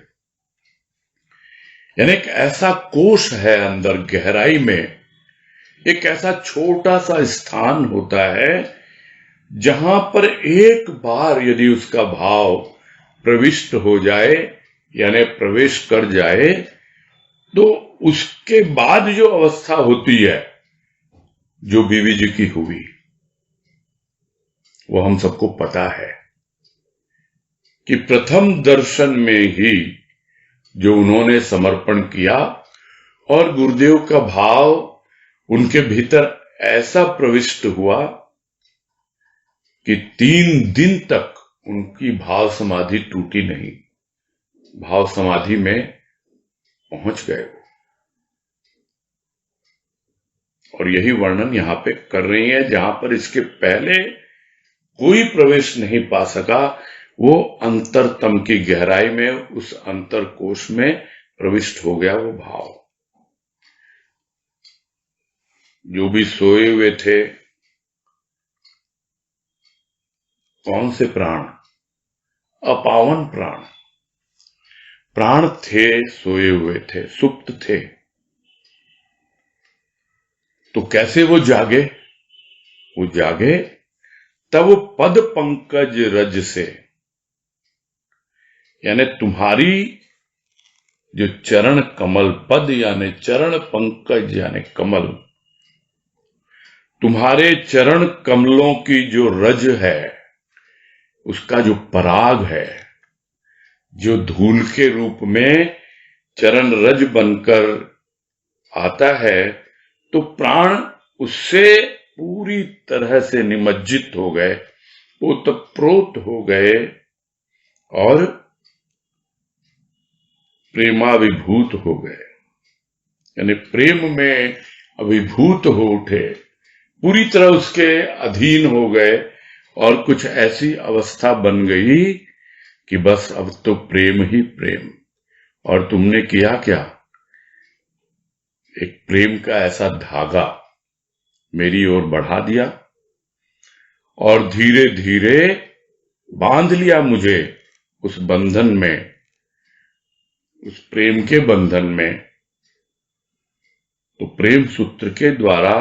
यानी एक ऐसा कोश है अंदर गहराई में, एक ऐसा छोटा सा स्थान होता है जहां पर एक बार यदि उसका भाव प्रविष्ट हो जाए, यानी प्रवेश कर जाए, तो उसके बाद जो अवस्था होती है, जो बीवी जी की हुई, वो हम सबको पता है कि प्रथम दर्शन में ही जो उन्होंने समर्पण किया और गुरुदेव का भाव उनके भीतर ऐसा प्रविष्ट हुआ कि 3 दिन तक उनकी भाव समाधि टूटी नहीं, भाव समाधि में पहुंच गए। और यही वर्णन यहां पे कर रही है, जहां पर इसके पहले कोई प्रवेश नहीं पा सका, वो अंतरतम की गहराई में, उस अंतर कोश में प्रविष्ट हो गया वो भाव। जो भी सोए हुए थे, कौन से प्राण? अपावन प्राण, प्राण थे, सोए हुए थे, सुप्त थे। तो कैसे वो जागे? वो जागे तब पद पंकज रज से, यानी तुम्हारी जो चरण कमल, पद यानी चरण, पंकज यानी कमल, तुम्हारे चरण कमलों की जो रज है, उसका जो पराग है, जो धूल के रूप में चरण रज बनकर आता है, तो प्राण उससे पूरी तरह से निमज्जित हो गए, ओतप्रोत हो गए और प्रेमाभिभूत हो गए, यानी प्रेम में अभिभूत हो उठे, पूरी तरह उसके अधीन हो गए। और कुछ ऐसी अवस्था बन गई कि बस अब तो प्रेम ही प्रेम। और तुमने किया क्या? एक प्रेम का ऐसा धागा मेरी ओर बढ़ा दिया और धीरे धीरे बांध लिया मुझे उस बंधन में, उस प्रेम के बंधन में। तो प्रेम सूत्र के द्वारा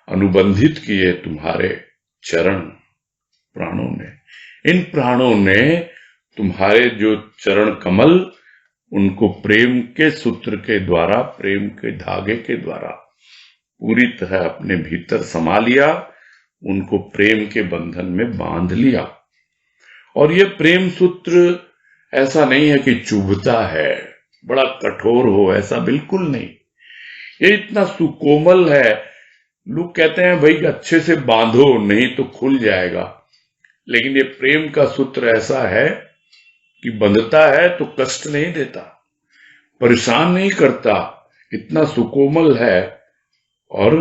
अनुबंधित किए तुम्हारे चरण प्राणों ने। इन प्राणों ने तुम्हारे जो चरण कमल, उनको प्रेम के सूत्र के द्वारा, प्रेम के धागे के द्वारा पूरी तरह अपने भीतर समा लिया, उनको प्रेम के बंधन में बांध लिया। और ये प्रेम सूत्र ऐसा नहीं है कि चुभता है, बड़ा कठोर हो, ऐसा बिल्कुल नहीं। ये इतना सुकोमल है लोग कहते हैं भाई अच्छे से बांधो नहीं तो खुल जाएगा, लेकिन ये प्रेम का सूत्र ऐसा है कि बंधता है तो कष्ट नहीं देता, परेशान नहीं करता, इतना सुकोमल है। और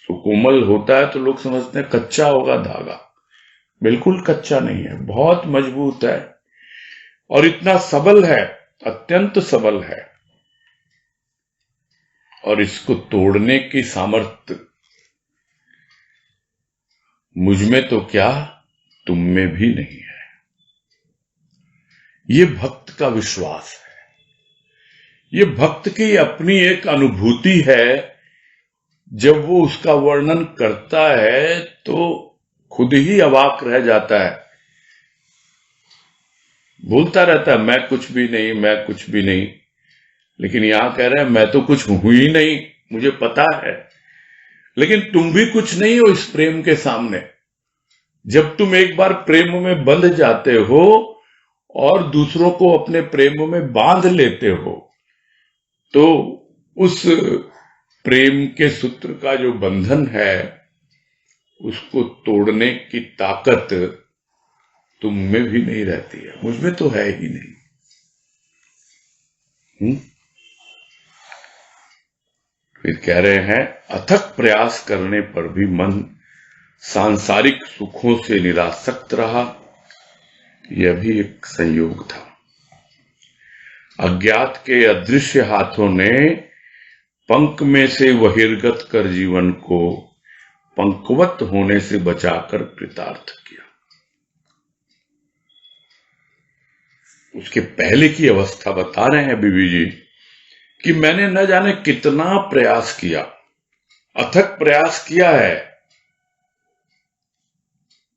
सुकोमल होता है तो लोग समझते हैं कच्चा होगा धागा, बिल्कुल कच्चा नहीं है, बहुत मजबूत है और इतना सबल है, अत्यंत सबल है। और इसको तोड़ने की सामर्थ्य मुझ में तो क्या तुम में भी नहीं है। ये भक्त का विश्वास है, ये भक्त की अपनी एक अनुभूति है। जब वो उसका वर्णन करता है तो खुद ही अवाक रह जाता है, बोलता रहता है मैं कुछ भी नहीं, मैं कुछ भी नहीं, लेकिन यहां कह रहे हैं मैं तो कुछ हूं ही नहीं, मुझे पता है। लेकिन तुम भी कुछ नहीं हो इस प्रेम के सामने। जब तुम एक बार प्रेम में बंध जाते हो और दूसरों को अपने प्रेम में बांध लेते हो, तो उस प्रेम के सूत्र का जो बंधन है उसको तोड़ने की ताकत तुम में भी नहीं रहती है, मुझ में तो है ही नहीं। फिर कह रहे हैं अथक प्रयास करने पर भी मन सांसारिक सुखों से निरासक्त रहा। यह भी एक संयोग था। अज्ञात के अदृश्य हाथों ने पंख में से बहिर्गत कर जीवन को पंखवत होने से बचाकर कृतार्थ किया। उसके पहले की अवस्था बता रहे हैं बीवी जी कि मैंने न जाने कितना प्रयास किया, अथक प्रयास किया है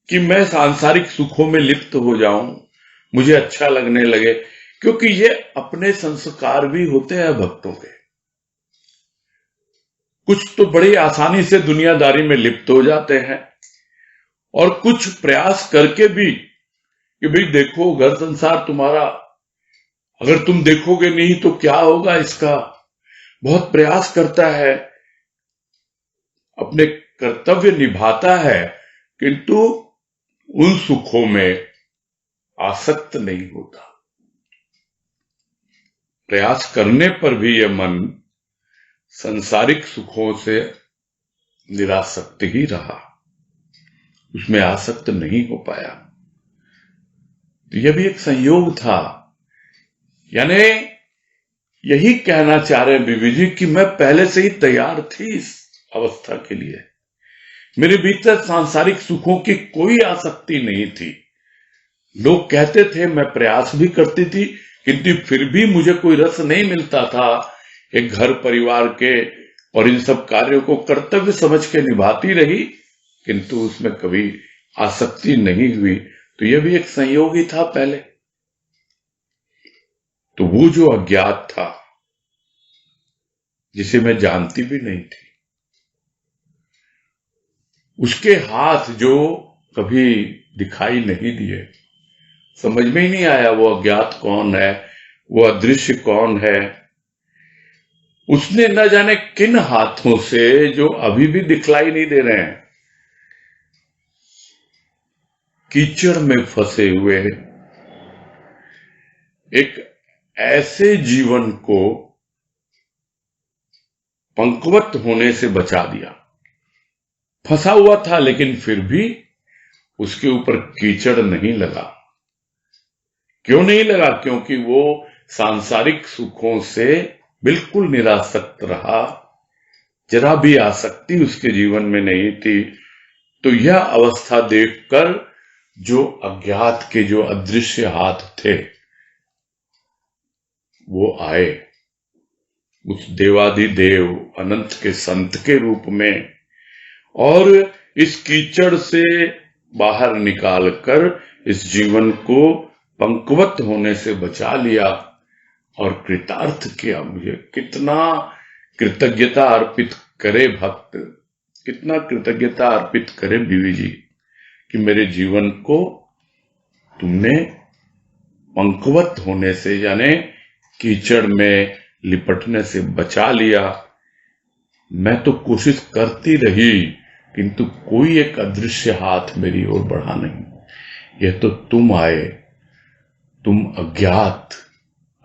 कि मैं सांसारिक सुखों में लिप्त हो जाऊं, मुझे अच्छा लगने लगे, क्योंकि ये अपने संस्कार भी होते हैं भक्तों के। कुछ तो बड़ी आसानी से दुनियादारी में लिप्त हो जाते हैं और कुछ प्रयास करके भी कि भाई देखो घर संसार तुम्हारा, अगर तुम देखोगे नहीं तो क्या होगा इसका, बहुत प्रयास करता है, अपने कर्तव्य निभाता है, किंतु उन सुखों में आसक्त नहीं होता। प्रयास करने पर भी यह मन संसारिक सुखों से निरासक्त ही रहा, उसमें आसक्त नहीं हो पाया। तो यह भी एक संयोग था। यानी यही कहना चाह रहे हैं बीवी जी कि मैं पहले से ही तैयार थी इस अवस्था के लिए। मेरे भीतर सांसारिक सुखों की कोई आसक्ति नहीं थी। लोग कहते थे, मैं प्रयास भी करती थी, किंतु फिर भी मुझे कोई रस नहीं मिलता था। एक घर परिवार के और इन सब कार्यों को कर्तव्य समझ के निभाती रही, किंतु उसमें कभी आसक्ति नहीं हुई। तो यह भी एक संयोग ही था पहले। तो वो जो अज्ञात था, जिसे मैं जानती भी नहीं थी, उसके हाथ जो कभी दिखाई नहीं दिए, समझ में ही नहीं आया वो अज्ञात कौन है, वो अदृश्य कौन है। उसने न जाने किन हाथों से, जो अभी भी दिखलाई नहीं दे रहे हैं, कीचड़ में फंसे हुए एक ऐसे जीवन को पंखवत होने से बचा दिया। फंसा हुआ था लेकिन फिर भी उसके ऊपर कीचड़ नहीं लगा। क्यों नहीं लगा? क्योंकि वो सांसारिक सुखों से बिल्कुल निरासक्त रहा, जरा भी आसक्ति उसके जीवन में नहीं थी। तो यह अवस्था देखकर जो अज्ञात के जो अदृश्य हाथ थे वो आए, उस देवाधिदेव अनंत के संत के रूप में, और इस कीचड़ से बाहर निकालकर इस जीवन को पंखवत होने से बचा लिया और कृतार्थ किया। मुझे कितना कृतज्ञता अर्पित करे भक्त, कितना कृतज्ञता अर्पित करे बीवी जी कि मेरे जीवन को तुमने पंखवत होने से, यानी कीचड़ में लिपटने से बचा लिया। मैं तो कोशिश करती रही, किंतु कोई एक अदृश्य हाथ मेरी ओर बढ़ा नहीं। यह तो तुम आए, तुम अज्ञात,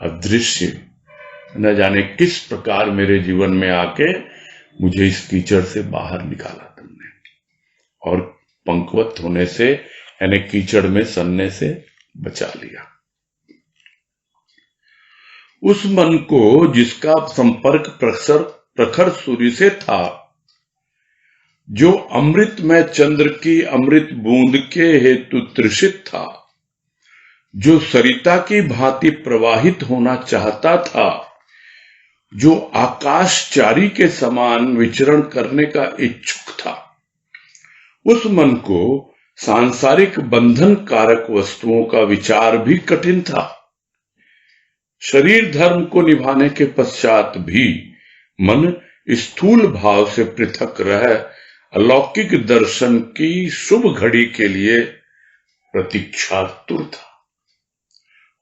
अदृश्य, न जाने किस प्रकार मेरे जीवन में आके मुझे इस कीचड़ से बाहर निकाला तुमने, और पंकवत होने से यानी कीचड़ में सनने से बचा लिया। उस मन को जिसका संपर्क प्रखर सूर्य से था, जो अमृत में चंद्र की अमृत बूंद के हेतु तृषित था, जो सरिता की भांति प्रवाहित होना चाहता था, जो आकाशचारी के समान विचरण करने का इच्छुक था, उस मन को सांसारिक बंधन कारक वस्तुओं का विचार भी कठिन था। शरीर धर्म को निभाने के पश्चात भी मन स्थूल भाव से पृथक रह अलौकिक दर्शन की शुभ घड़ी के लिए प्रतीक्षातुर था।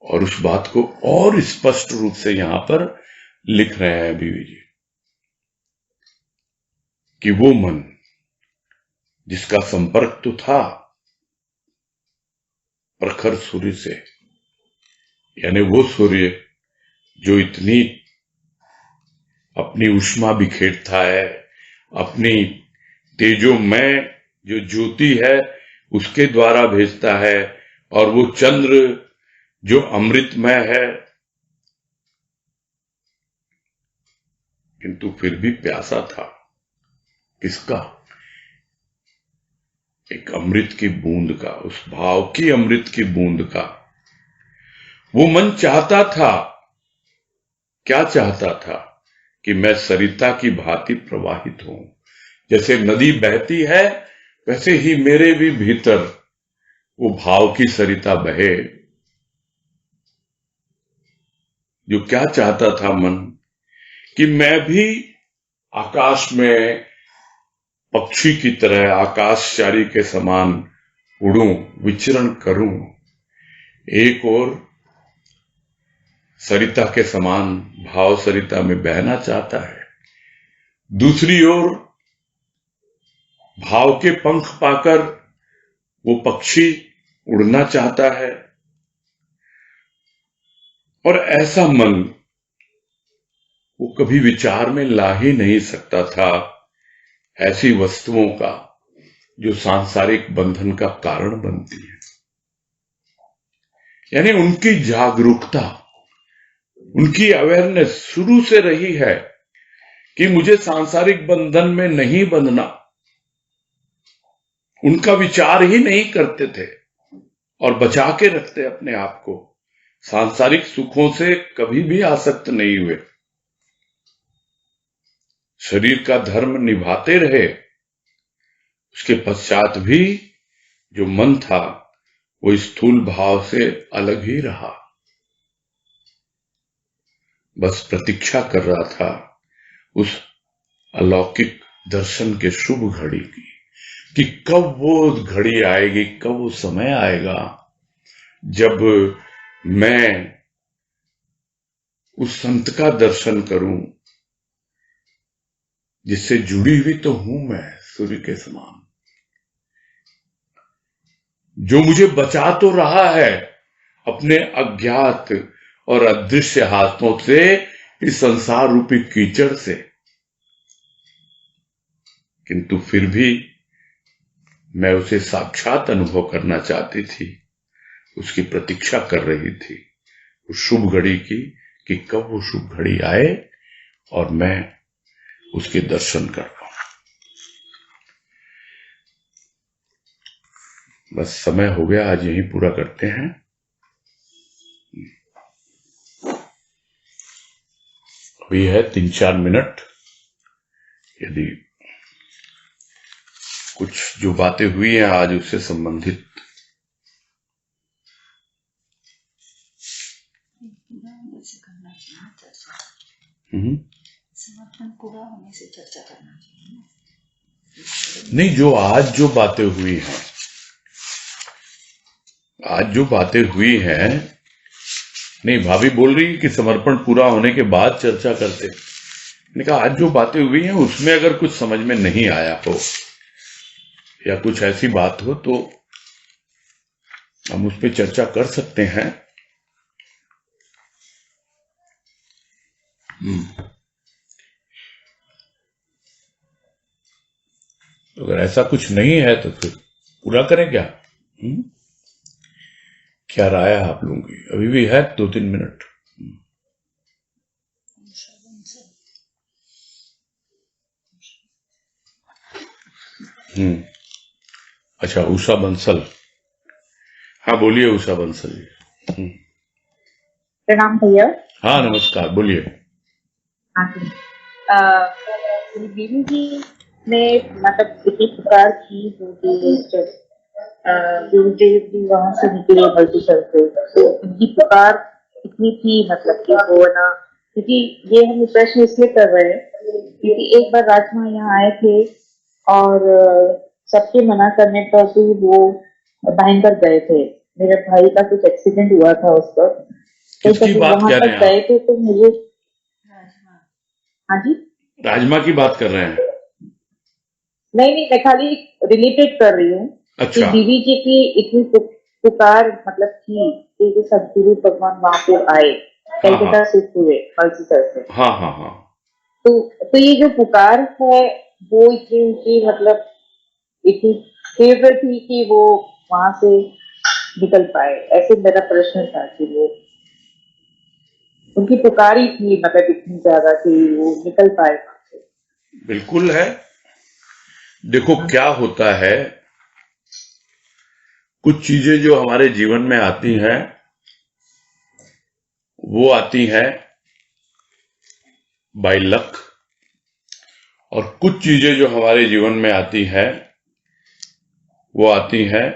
और उस बात को और स्पष्ट रूप से यहां पर लिख रहे हैं बीवी जी कि वो मन जिसका संपर्क तो था प्रखर सूर्य से, यानी वो सूर्य जो इतनी अपनी उष्मा बिखेरता है, अपनी तेजोमय जो ज्योति है उसके द्वारा भेजता है, और वो चंद्र जो अमृतमय है, किंतु फिर भी प्यासा था। किसका? एक अमृत की बूंद का, उस भाव की अमृत की बूंद का। वो मन चाहता था, क्या चाहता था? कि मैं सरिता की भांति प्रवाहित हूं। जैसे नदी बहती है वैसे ही मेरे भी भीतर वो भाव की सरिता बहे। जो क्या चाहता था मन? कि मैं भी आकाश में पक्षी की तरह आकाशचारी के समान उड़ूं, विचरण करूं। एक और सरिता के समान भाव सरिता में बहना चाहता है, दूसरी ओर भाव के पंख पाकर वो पक्षी उड़ना चाहता है। और ऐसा मन वो कभी विचार में ला ही नहीं सकता था ऐसी वस्तुओं का जो सांसारिक बंधन का कारण बनती है। यानी उनकी जागरूकता, उनकी अवेयरनेस शुरू से रही है कि मुझे सांसारिक बंधन में नहीं बंधना। उनका विचार ही नहीं करते थे और बचा के रखते अपने आप को, सांसारिक सुखों से कभी भी आसक्त नहीं हुए, शरीर का धर्म निभाते रहे। उसके पश्चात भी जो मन था वो स्थूल भाव से अलग ही रहा, बस प्रतीक्षा कर रहा था उस अलौकिक दर्शन के शुभ घड़ी की, कि कब वो घड़ी आएगी, कब वो समय आएगा जब मैं उस संत का दर्शन करूं जिससे जुड़ी हुई तो हूं मैं सूर्य के समान, जो मुझे बचा तो रहा है अपने अज्ञात और अदृश्य हाथों से, इस संसार रूपी कीचड़ से, किंतु फिर भी मैं उसे साक्षात अनुभव करना चाहती थी। उसकी प्रतीक्षा कर रही थी उस शुभ घड़ी की, कि कब वो शुभ घड़ी आए और मैं उसके दर्शन कर पाऊं। बस समय हो गया, आज यहीं पूरा करते हैं। अभी है 3-4 मिनट, यदि कुछ जो बातें हुई हैं आज उससे संबंधित समर्पण पूरा होने से चर्चा करना चाहिए। नहीं, जो आज जो बातें हुई हैं, आज जो बातें हुई हैं, नहीं भाभी बोल रही कि समर्पण पूरा होने के बाद चर्चा करते, मैंने कहा आज जो बातें हुई हैं उसमें अगर कुछ समझ में नहीं आया हो या कुछ ऐसी बात हो तो हम उस पर चर्चा कर सकते हैं। तो अगर ऐसा कुछ नहीं है तो फिर पूरा करें क्या? क्या राय है आप लोगों की? अभी भी है 2-3 मिनट। अच्छा, उषा बंसल। हाँ बोलिए उषा बंसल जी। प्रणाम भैया। हाँ नमस्कार, बोलिए। हाँ जी। मेरी बीवी जी ने मतलब इतनी पुकार की गुरुदेव जी वहां से निकले मल्टीचल से, तो उनकी पुकार इतनी थी मतलब कि वो ना, क्योंकि ये हम प्रश्न इसलिए कर रहे हैं क्योंकि एक बार राजमा यहाँ आए थे और सबके मना करने पर भी वो भयंकर गए थे। मेरे भाई का कुछ एक्सीडेंट हुआ था उस पर, तो किसकी जब बात वहां कर रहे तक हैं गए आप? थे तो मुझे, हाँ जी, राजमा की बात कर रहे हैं? नहीं मैं खाली रिलेटेड कर रही हूँ कि अच्छा। बीवी जी की इतनी पुकार मतलब थी कि जो सदगुरु भगवान वहां पे आए, हाँ कलकत्ता शिफ्ट हुए मल्टीचल से। हाँ हाँ हाँ। तो ये जो पुकार है वो इतनी उनकी मतलब इतनी तीव्र थी कि वो वहां से निकल पाए, ऐसे मेरा प्रश्न था कि वो उनकी पुकार ही थी मतलब इतनी ज्यादा कि वो निकल पाए वहां से। बिल्कुल है। देखो क्या होता है, कुछ चीजें जो हमारे जीवन में आती हैं वो आती हैं बाय लक, और कुछ चीजें जो हमारे जीवन में आती हैं वो आती हैं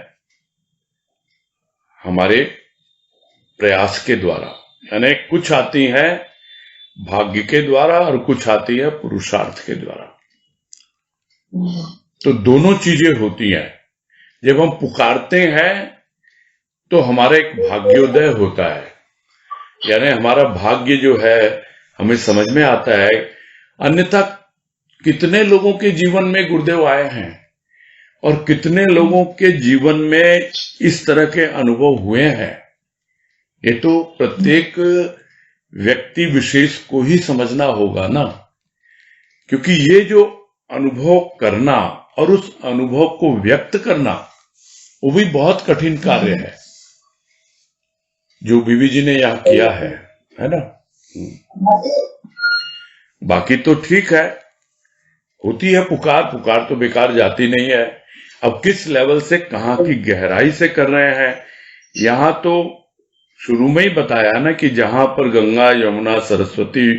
हमारे प्रयास के द्वारा। यानी कुछ आती हैं भाग्य के द्वारा और कुछ आती है पुरुषार्थ के द्वारा। तो दोनों चीजें होती हैं। जब हम पुकारते हैं तो हमारा एक भाग्योदय होता है, यानी हमारा भाग्य जो है हमें समझ में आता है। अन्यथा कितने लोगों के जीवन में गुरुदेव आए हैं और कितने लोगों के जीवन में इस तरह के अनुभव हुए हैं, ये तो प्रत्येक व्यक्ति विशेष को ही समझना होगा ना। क्योंकि ये जो अनुभव करना और उस अनुभव को व्यक्त करना वो भी बहुत कठिन कार्य है जो बीवी जी ने यहाँ किया है ना। बाकी तो ठीक है, होती है पुकार, पुकार तो बेकार जाती नहीं है। अब किस लेवल से, कहाँ की गहराई से कर रहे हैं, यहाँ तो शुरू में ही बताया ना कि जहां पर गंगा यमुना सरस्वती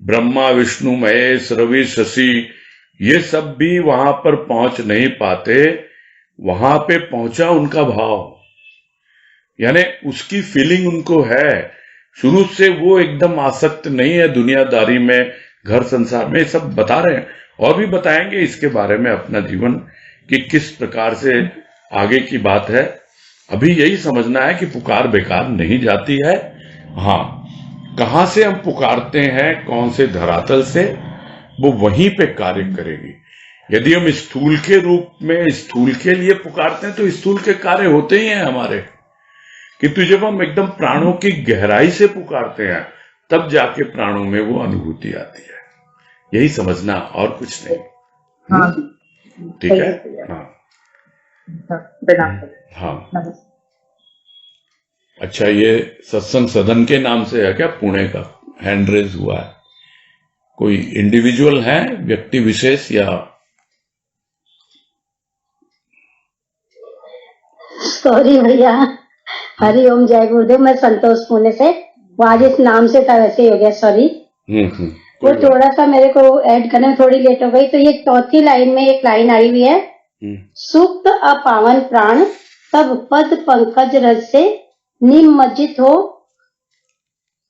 ब्रह्मा विष्णु महेश रवि शशि ये सब भी वहां पर पहुंच नहीं पाते, वहां पे पहुंचा उनका भाव, यानी उसकी फीलिंग उनको है। शुरू से वो एकदम आसक्त नहीं है दुनियादारी में, घर संसार में। सब बता रहे हैं और भी बताएंगे इसके बारे में अपना जीवन कि किस प्रकार से आगे की बात है। अभी यही समझना है कि पुकार बेकार नहीं जाती है। हाँ, कहां से हम पुकारते हैं, कौन से धरातल से, वो वहीं पे कार्य करेगी। यदि हम स्थूल के रूप में स्थूल के लिए पुकारते हैं तो स्थूल के कार्य होते ही हैं हमारे, किंतु जब हम एकदम प्राणों की गहराई से पुकारते हैं तब जाके प्राणों में वो अनुभूति आती है। यही समझना, और कुछ नहीं। हाँ ठीक है। हाँ हाँ। अच्छा, ये सत्संग सदन के नाम से है क्या? पुणे का हैंड रेज हुआ है। कोई इंडिविजुअल है, व्यक्ति विशेष या? सॉरी भैया, हरि ओम जय गुरुदेव। मैं संतोष पुणे से, वो आज इस नाम से था वैसे ही हो गया, सॉरी। वो थोड़ा सा मेरे को ऐड करने में थोड़ी लेट हो गई। तो ये चौथी लाइन में एक लाइन आई हुई है, सुप्त अपावन प्राण तब पद पंकज रज से निमज्जित हो,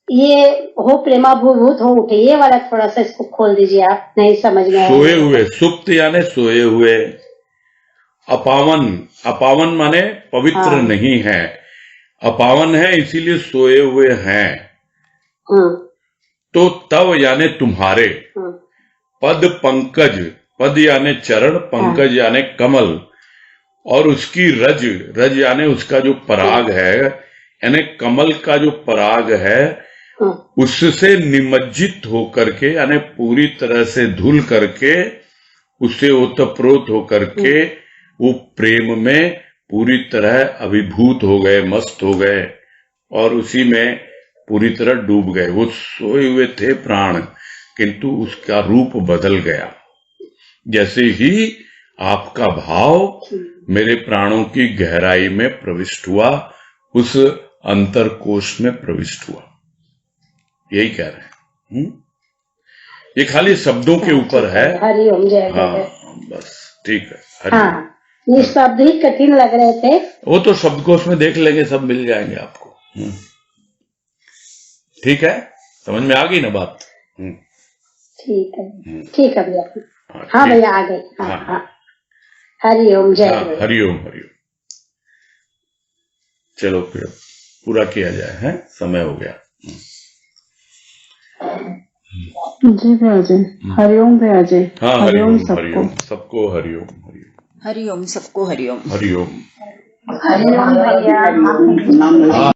ये हो प्रेमाभूभूत हो उठे। ये वाला थोड़ा सा इसको खोल दीजिए आप, नहीं समझ में आया। सोए हुए, सुप्त यानी सोए हुए, अपावन, अपावन माने पवित्र नहीं है, अपावन है इसीलिए सोए हुए हैं। तो तव यानी तुम्हारे, पद पंकज, पद यानी चरण, पंकज यानी कमल, और उसकी रज, रज यानी उसका जो पराग है, यानी कमल का जो पराग है उससे निमज्जित होकर के, यानी पूरी तरह से धुल करके, उससे ओतप्रोत होकर के वो प्रेम में पूरी तरह अभिभूत हो गए, मस्त हो गए, और उसी में पूरी तरह डूब गए। वो सोए हुए थे प्राण, किंतु उसका रूप बदल गया। जैसे ही आपका भाव मेरे प्राणों की गहराई में प्रविष्ट हुआ, उस अंतर कोश में प्रविष्ट हुआ, यही कह रहे हैं। ये खाली शब्दों के ऊपर है। हरिओम जय हाँ गुरुदेव। बस ठीक है। हरिओम। हाँ, ये शब्द ही कठिन लग रहे थे। वो तो शब्दकोश में देख लेंगे, सब मिल जाएंगे आपको। ठीक है, समझ में आ गई ना बात? ठीक है, ठीक है भैया। हाँ ठीक। भैया, आ गई। हाँ हाँ। हरिओम जय गुरुदेव। हरिओम हरिओम। चलो फिर पूरा किया जाए, है समय हो गया। जी भैया जी, हरिओम भैया जी। हाँ हरिओम हरिओम हरिओम, सबको हरिओम हरिओम हरिओम, सबको हरिओम। हरिओम। हरिओम भैया।